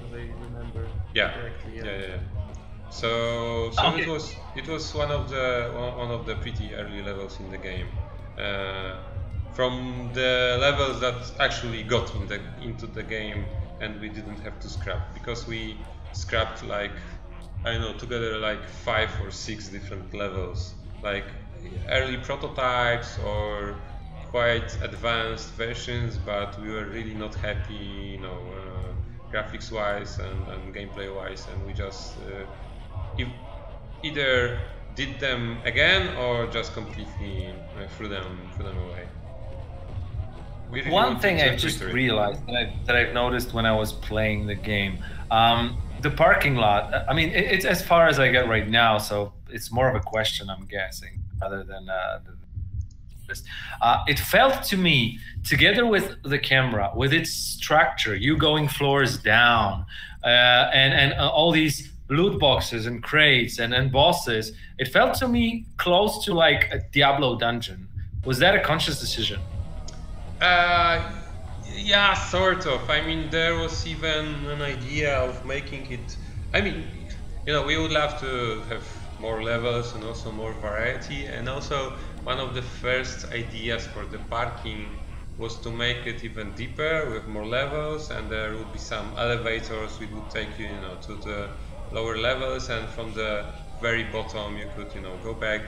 as I remember correctly. Yeah. So okay. it was one of the pretty early levels in the game. From the levels that actually got into the game, and we didn't have to scrap, because we scrapped, like, I don't know, together like 5 or 6 different levels, like early prototypes or quite advanced versions, but we were really not happy, you know, graphics wise and gameplay wise, and we just either did them again or just completely threw them away. Really one thing I've just realized that I've noticed when I was playing the game, the parking lot, I mean, it's as far as I get right now, so it's more of a question, I'm guessing, rather than this. It felt to me, together with the camera, with its structure, you going floors down, and all these loot boxes and crates and bosses, it felt to me close to like a Diablo dungeon. Was that a conscious decision? Yeah, sort of. I mean, there was even an idea of making it. I mean, you know, we would love to have more levels and also more variety. And also, one of the first ideas for the parking was to make it even deeper with more levels, and there would be some elevators which would take you, you know, to the lower levels, and from the very bottom you could, you know, go back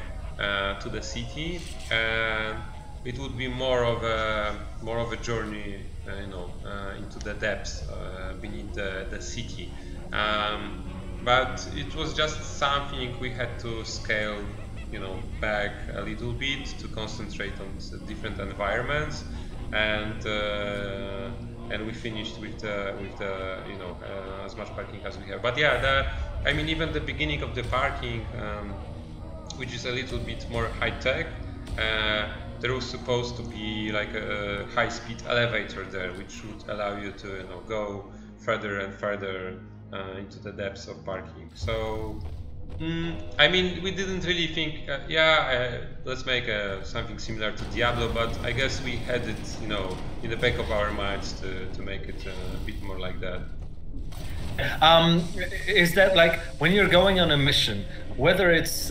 to the city, and it would be more of a journey, you know, into the depths beneath the city. But it was just something we had to scale, you know, back a little bit to concentrate on different environments, and we finished with the you know, as much parking as we have. But yeah, I mean, even the beginning of the parking, which is a little bit more high tech. There was supposed to be like a high-speed elevator there, which would allow you to, you know, go further and further into the depths of parking. So I mean, we didn't really think, let's make something similar to Diablo, but I guess we had it, you know, in the back of our minds to make it a bit more like that. Is that like when you're going on a mission, whether it's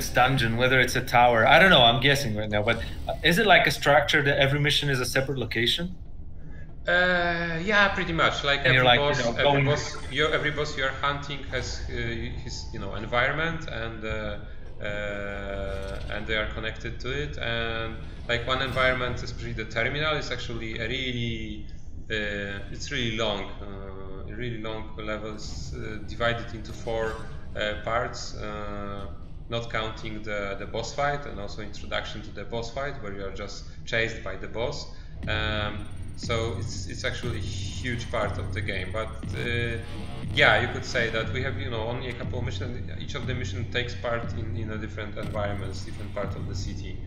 dungeon, whether it's a tower, I don't know, I'm guessing right now, but is it like a structure that every mission is a separate location? Yeah, pretty much. Like every boss you're hunting has his environment, and they are connected to it. And like one environment, especially the terminal, is actually a really it's really long levels divided into 4 parts, not counting the boss fight and also introduction to the boss fight where you are just chased by the boss. So it's actually a huge part of the game, but yeah, you could say that we have only a couple of missions. Each of the missions takes part in a different environments, different part of the city.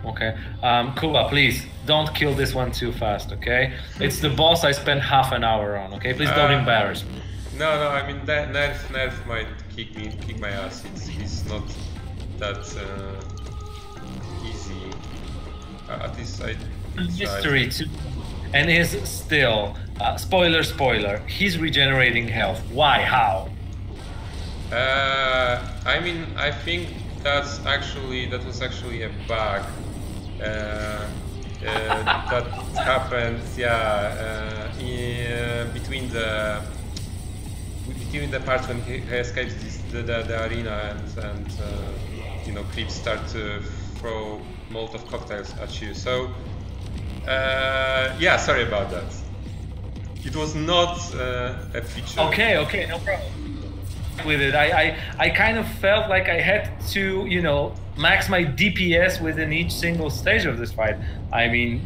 Okay. Kuba, please don't kill this one too fast. Okay, it's the boss I spent half an hour on. Okay, please don't embarrass me. No, I mean Nerf might kick my ass. He's not that easy. At least I. Mystery too, and is still spoiler. He's regenerating health. Why? How? I mean, I think that was actually a bug that happened. Yeah, between the parts when he escapes the arena and creeps start to throw Molotov cocktails at you. So. Yeah, sorry about that. It was not a feature. Okay, no problem. With it, I kind of felt like I had to, max my DPS within each single stage of this fight. I mean,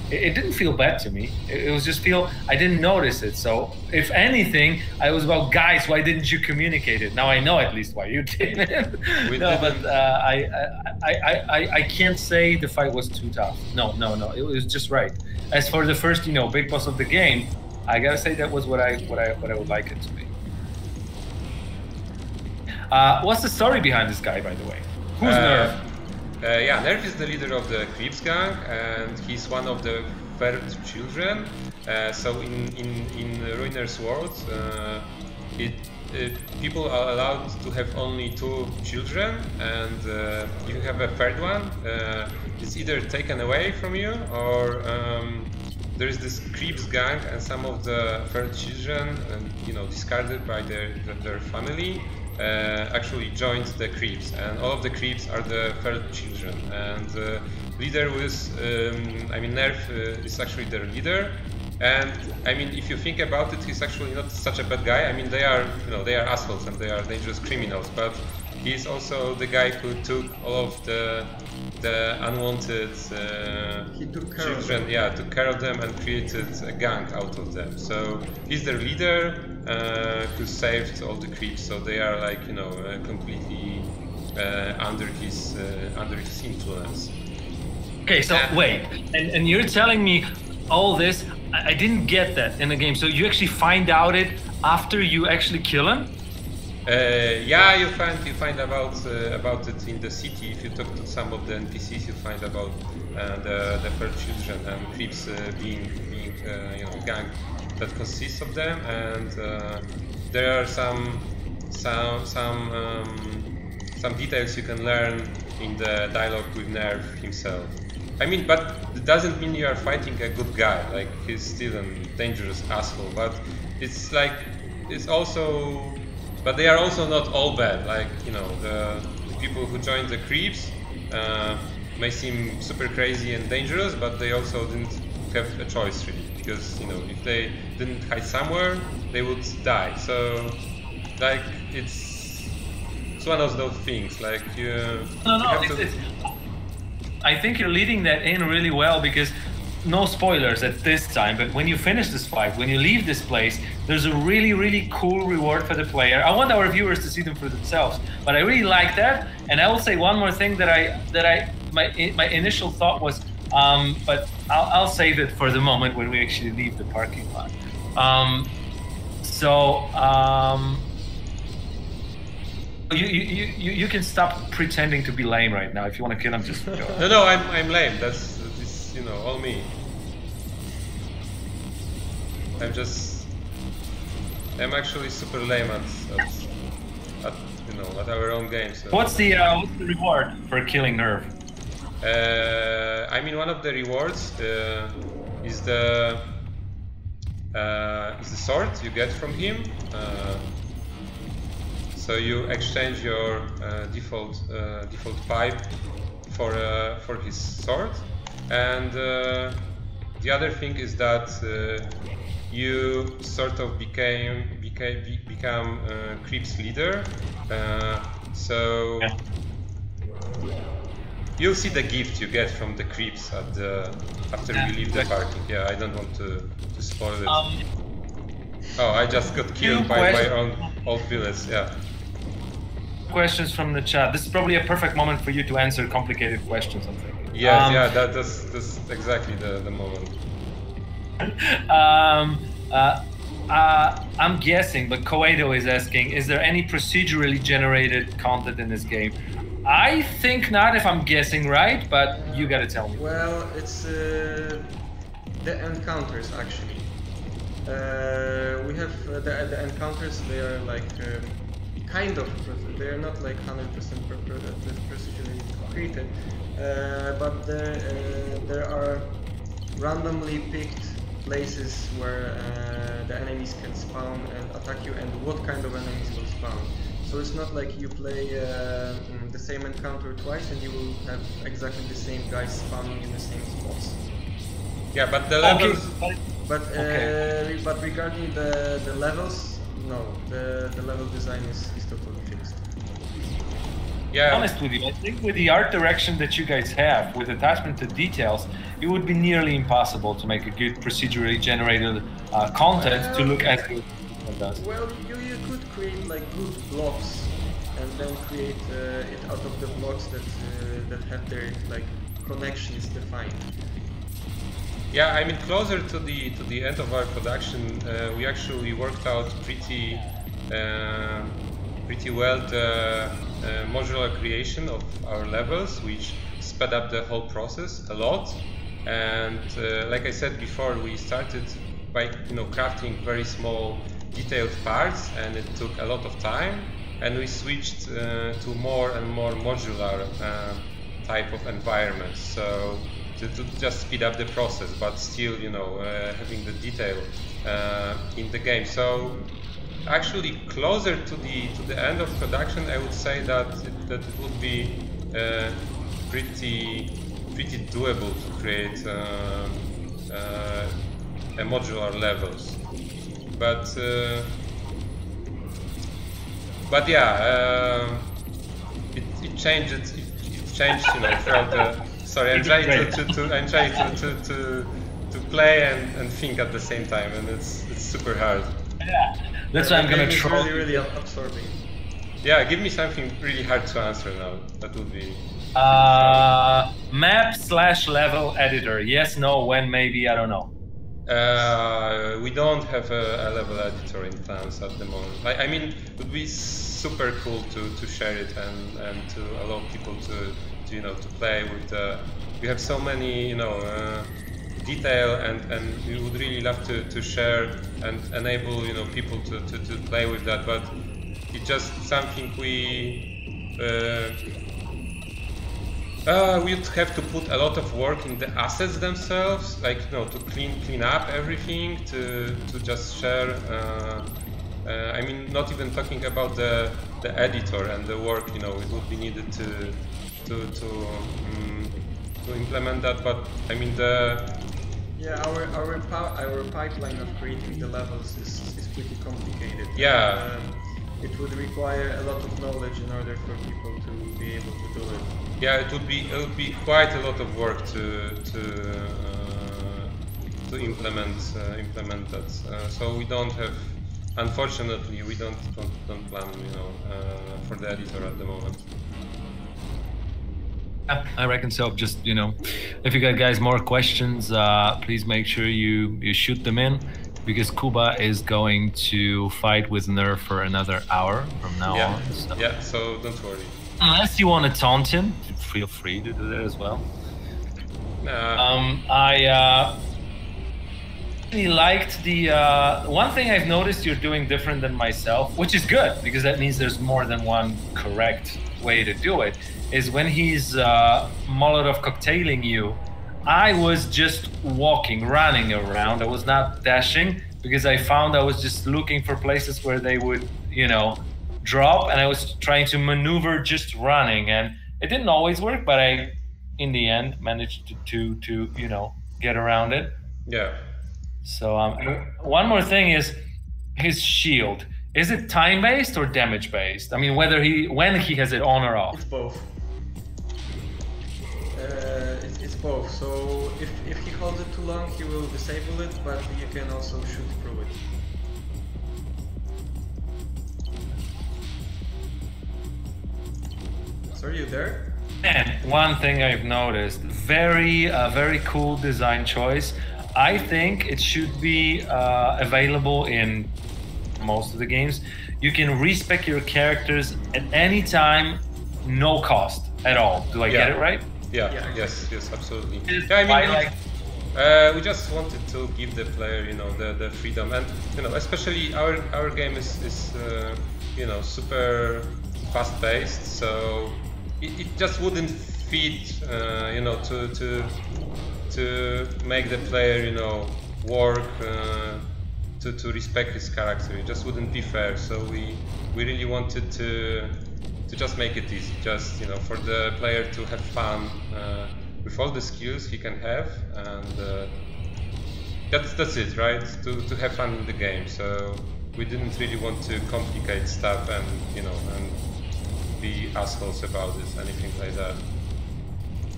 it didn't feel bad to me. It was just I didn't notice it. So if anything, I was about, guys, why didn't you communicate it? Now I know at least why you didn't. But I can't say the fight was too tough. No, it was just right. As for the first, big boss of the game, I gotta say that was what I would like it to be. What's the story behind this guy, by the way? Who's Nerf? Yeah, Nerf is the leader of the Creeps gang, and he's one of the third children. So in Ruiner's world, people are allowed to have only 2 children, and if you have a third one, it's either taken away from you, or there is this Creeps gang, and some of the third children, discarded by their family, actually joined the Creeps, and all of the Creeps are the third children. And leader was, Nerf is actually their leader. And I mean, if you think about it, he's actually not such a bad guy. I mean, they are assholes and they are dangerous criminals, but he's also the guy who took all of the unwanted children, took care of them and created a gang out of them. So he's their leader, who saved all the creeps. So they are like completely under his influence. Okay, so wait, and you're telling me all this? I didn't get that in the game. So you actually find out it after you actually kill him? Yeah, you find about it in the city. If you talk to some of the NPCs, you find about the third children and creeps being gang that consists of them, and there are some details you can learn in the dialogue with Nerf himself. I mean, but it doesn't mean you are fighting a good guy. Like, he's still a dangerous asshole. But it's like, but they are also not all bad. Like, the people who joined the creeps may seem super crazy and dangerous, but they also didn't have a choice really, because if they didn't hide somewhere, they would die. So, like, it's one of those things. Like, I think you're leading that in really well, because no spoilers at this time, but when you finish this fight, when you leave this place, there's a really, really cool reward for the player. I want our viewers to see them for themselves, but I really like that. And I will say one more thing my initial thought was, but I'll save it for the moment when we actually leave the parking lot. You can stop pretending to be lame right now. If you want to kill him, just go. No, I'm lame. That's you know, all me. I'm actually super lame at you know, at our own game. So. What's the reward for killing Nerve? I mean, one of the rewards is the sword you get from him. So you exchange your default pipe for his sword, and the other thing is that you sort of become Creep's leader. So yeah. You'll see the gift you get from the Creeps at after you leave the party. Yeah, I don't want to spoil it. Oh, I just got killed by my own old village. Yeah. Questions from the chat. This is probably a perfect moment for you to answer complicated questions, I'm thinking. Yeah, yeah, that's exactly the moment. I'm guessing, but Koedo is asking, is there any procedurally generated content in this game? I think not, if I'm guessing right, but you gotta tell me. Well, it's the encounters, actually. We have the encounters, they are like kind of, they're not like 100% procedurally created, but there are randomly picked places where the enemies can spawn and attack you, and what kind of enemies will spawn. So it's not like you play the same encounter twice and you will have exactly the same guys spawning in the same spots. Yeah, but the levels... But regarding the levels, no, the level design is totally fixed. Yeah. Honest with you, I think with the art direction that you guys have, with attachment to details, it would be nearly impossible to make a good procedurally generated content to look as good as it does. Well, you could create like good blocks and then create it out of the blocks that have their like connections defined. Yeah, I mean, closer to the end of our production, we actually worked out pretty well the modular creation of our levels, which sped up the whole process a lot. And like I said before, we started by crafting very small detailed parts, and it took a lot of time. And we switched to more and more modular type of environments. So to just speed up the process, but still, having the detail in the game. So actually, closer to the end of production, I would say that it would be pretty doable to create a modular levels. But yeah, it changed. Throughout the. Sorry, I'm trying to play and think at the same time, and it's super hard. Yeah, that's why I'm gonna try. Really absorbing. Yeah, give me something really hard to answer now. That would be. Map/level editor. Yes, no, when, maybe, I don't know. We don't have a level editor in plans at the moment. I mean, it would be super cool to share it and to allow people to play with the. We have so many detail, and we would really love to share and enable people to play with that, but it's just something we'd have to put a lot of work in the assets themselves, like to clean up everything, to just share. I mean, not even talking about the editor and the work it would be needed to implement that, but I mean our pipeline of creating the levels is pretty complicated. Yeah. It would require a lot of knowledge in order for people to be able to do it. Yeah, it would be quite a lot of work to implement that. So we don't have, unfortunately, we don't plan for the editor at the moment. I reckon so. Just if you got guys more questions, please make sure you shoot them in. because Kuba is going to fight with Nerf for another hour from now on. So. Yeah, so don't worry. Unless you want to taunt him, feel free to do that as well. I really liked the one thing I've noticed you're doing different than myself, which is good because that means there's more than one correct way to do it, is when he's Molotov cocktailing you, I was just walking, running around. I was not dashing because I found I was just looking for places where they would, you know, drop, and I was trying to maneuver just running, and it didn't always work, but I, in the end, managed to you know, get around it. Yeah. So one more thing is his shield. Is it time-based or damage-based? I mean, when he has it on or off? it's both. It's both. So if he holds it too long, he will disable it, but you can also shoot through it. So are you there? And one thing I've noticed, very cool design choice. I think it should be available in most of the games. You can respec your characters at any time, no cost at all. Do I get it right? Yeah. Yeah. Yes, absolutely. Yeah, I mean, we just wanted to give the player, you know, the freedom, and you know, especially our game is you know, super fast-paced, so it just wouldn't fit, you know, to make the player, you know, work to respect his character. It just wouldn't be fair. So we really wanted to just make it easy, just, you know, for the player to have fun with all the skills he can have, and that's it, right? To have fun in the game. So we didn't really want to complicate stuff and, you know, and be assholes about it, anything like that.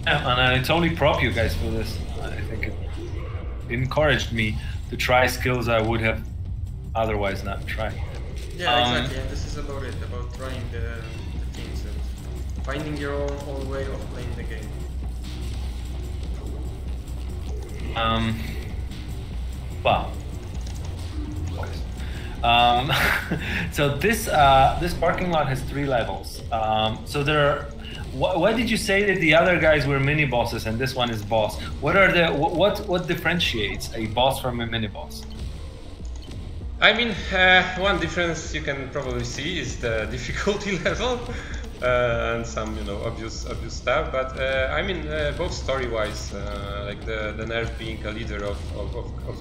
Yeah, and I totally prop you guys for this. I think it encouraged me to try skills I would have otherwise not tried. Yeah, exactly. And this is about it, about trying the things and finding your own way of playing the game. Well. So this parking lot has 3 levels. So there are. Why did you say that the other guys were mini bosses and this one is boss? What differentiates a boss from a mini boss? I mean, one difference you can probably see is the difficulty level and some, you know, obvious stuff. But I mean, both story-wise, like the Nerf being a leader of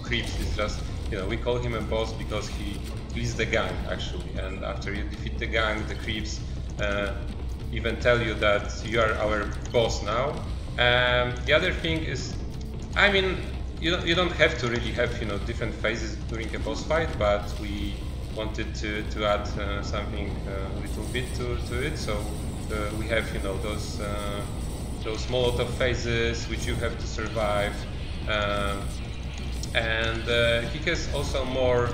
creeps is just, you know, we call him a boss because he leads the gang actually, and after you defeat the gang, the creeps even tell you that you are our boss now. The other thing is, I mean, you don't have to really have, you know, different phases during a boss fight, but we wanted to add something a little bit to it. So we have, you know, those Molotov phases which you have to survive, and he has also more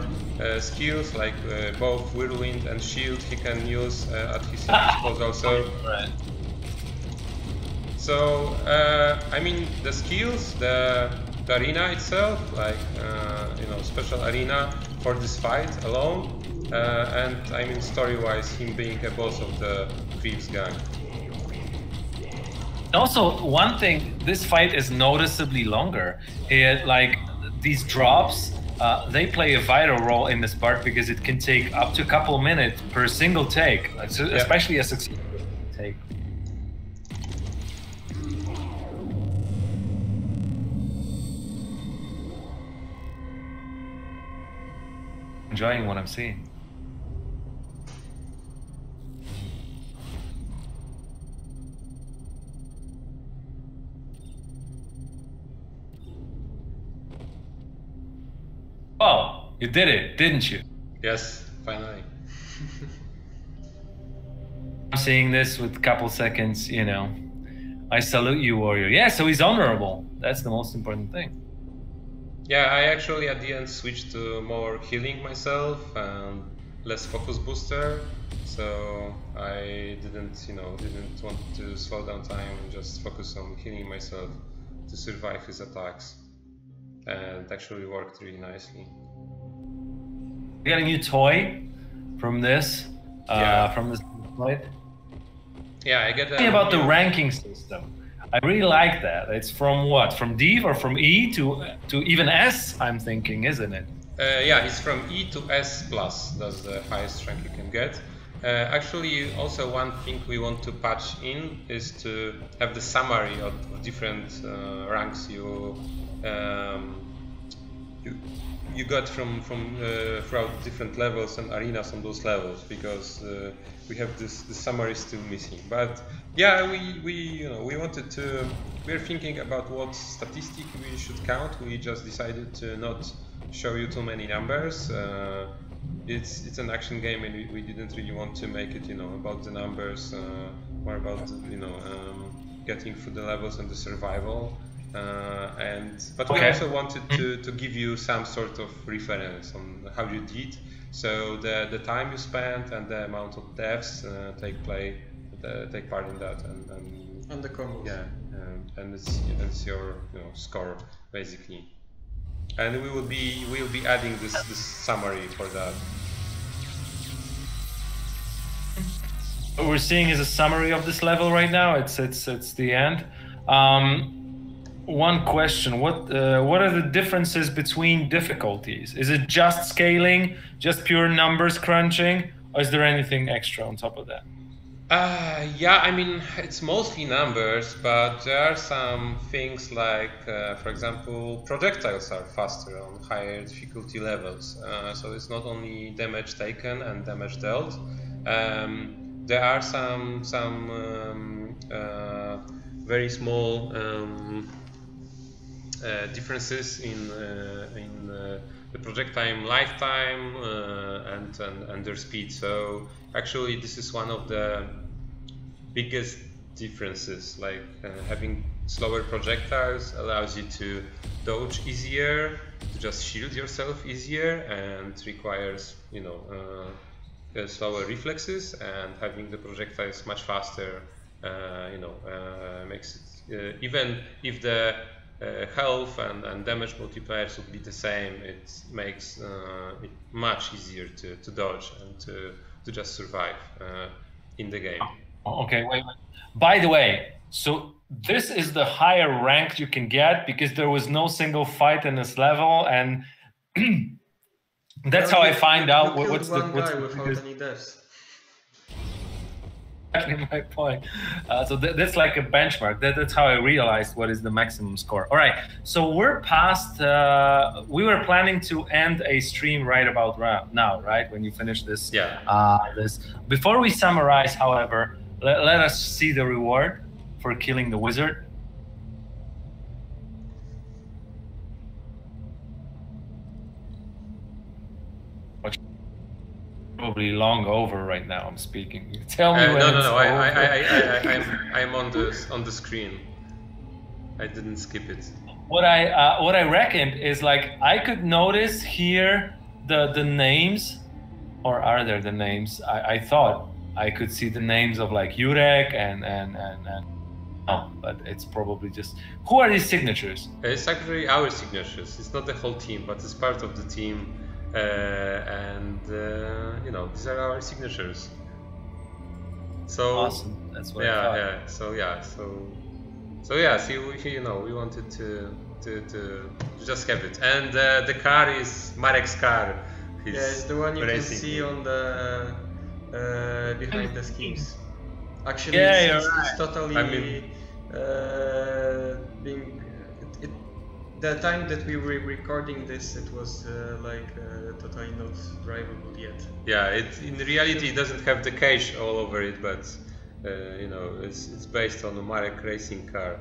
skills like both whirlwind and shield he can use at his disposal. So I mean, the skills, the arena itself, like you know, special arena for this fight alone, and I mean, story-wise, him being a boss of the Creeps gang. Also, one thing, this fight is noticeably longer. Like these drops, they play a vital role in this part because it can take up to a couple minutes per single take, especially a successful take. Enjoying what I'm seeing. Oh, you did it, didn't you? Yes, finally. I'm seeing this with a couple seconds, you know. I salute you, warrior. Yeah, so he's honorable. That's the most important thing. Yeah, I actually at the end switched to more healing myself and less focus booster. So I didn't want to slow down time and just focus on healing myself to survive his attacks. And it actually worked really nicely. You got a new toy from this, from this site. Yeah, I get that. Tell me about the ranking system. I really like that. It's from what? From D or from E to even S, I'm thinking, isn't it? Yeah, it's from E to S+. That's the highest rank you can get. Actually, also one thing we want to patch in is to have the summary of different ranks you got from throughout different levels and arenas on those levels, because we have this summary still missing. But yeah, we wanted to. We're thinking about what statistic we should count. We just decided to not show you too many numbers. It's an action game, and we didn't really want to make it, about the numbers, more about getting through the levels and the survival. But we also wanted to give you some sort of reference on how you did. So the time you spent and the amount of deaths take part in that, and the combos. Yeah, and it's your score basically. And we'll be adding this summary for that. What we're seeing is a summary of this level right now. It's the end. One question: what are the differences between difficulties? Is it just scaling, just pure numbers crunching, or is there anything extra on top of that? Yeah, I mean, it's mostly numbers, but there are some things like, for example, projectiles are faster on higher difficulty levels. So it's not only damage taken and damage dealt. There are some very small differences in the projectile lifetime and their speed. So actually, this is one of the biggest differences. Like having slower projectiles allows you to dodge easier, to just shield yourself easier, and requires slower reflexes. And having the projectiles much faster, makes it even if the health and damage multipliers would be the same, it makes it much easier to dodge and to just survive in the game. Okay, wait. By the way, so this is the higher rank you can get because there was no single fight in this level, and that's how I find out what's without any deaths. Exactly my point. So that's like a benchmark. That's how I realized what is the maximum score. All right, so we're past. We were planning to end a stream right about now, right? When you finish this. Yeah. Before we summarize, however, let us see the reward for killing the wizard. Probably long over right now. I'm speaking. Tell me when No. I'm on the screen. I didn't skip it. What I reckoned is, like, I could notice here the names, or are there the names? I thought I could see the names of like Jurek and no, but it's probably just, who are these signatures? It's actually our signatures. It's not the whole team, but it's part of the team. These are our signatures. So awesome. That's what I thought. Yeah. See, we wanted to just have it. And the car is Marek's car. It's the one you can see on the behind the schemes. Actually, it's totally the time that we were recording this, it was totally not drivable yet. Yeah, in reality it doesn't have the cache all over it, but it's based on a Marek racing car.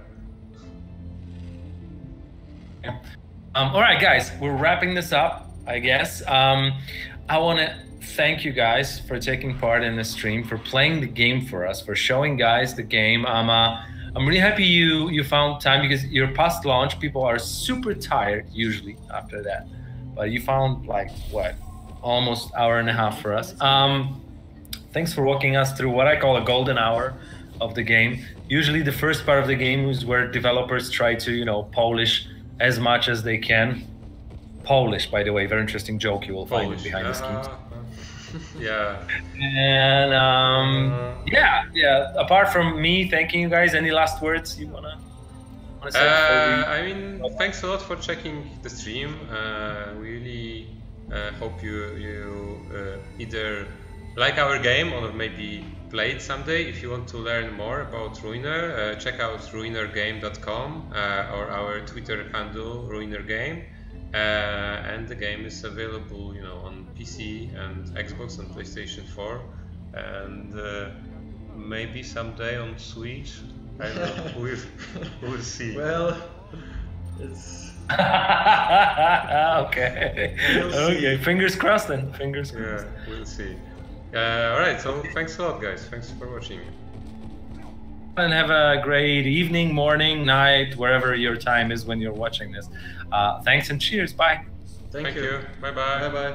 Yeah. All right, guys, we're wrapping this up, I guess. I want to thank you guys for taking part in the stream, for playing the game for us, for showing guys the game. I'm really happy you found time, because your past launch, people are super tired usually after that. But you found almost hour and a half for us. Thanks for walking us through what I call a golden hour of the game. Usually the first part of the game is where developers try to, polish as much as they can. Polish, by the way. Very interesting joke you will find Polish. Behind the Schemes. Yeah. And yeah. Apart from me thanking you guys, any last words you wanna say? I mean, thanks a lot for checking the stream. We really hope you either like our game or maybe play it someday. If you want to learn more about Ruiner, check out ruinergame.com or our Twitter handle ruinergame. And the game is available, on PC and Xbox and PlayStation 4, and maybe someday on Switch. I don't know. We'll see. Well, it's okay. Okay. Fingers crossed then. Fingers crossed. Yeah, we'll see. All right. So thanks a lot, guys. Thanks for watching. And have a great evening, morning, night, wherever your time is when you're watching this. Thanks and cheers. Bye. Thank you. Bye bye. Bye bye.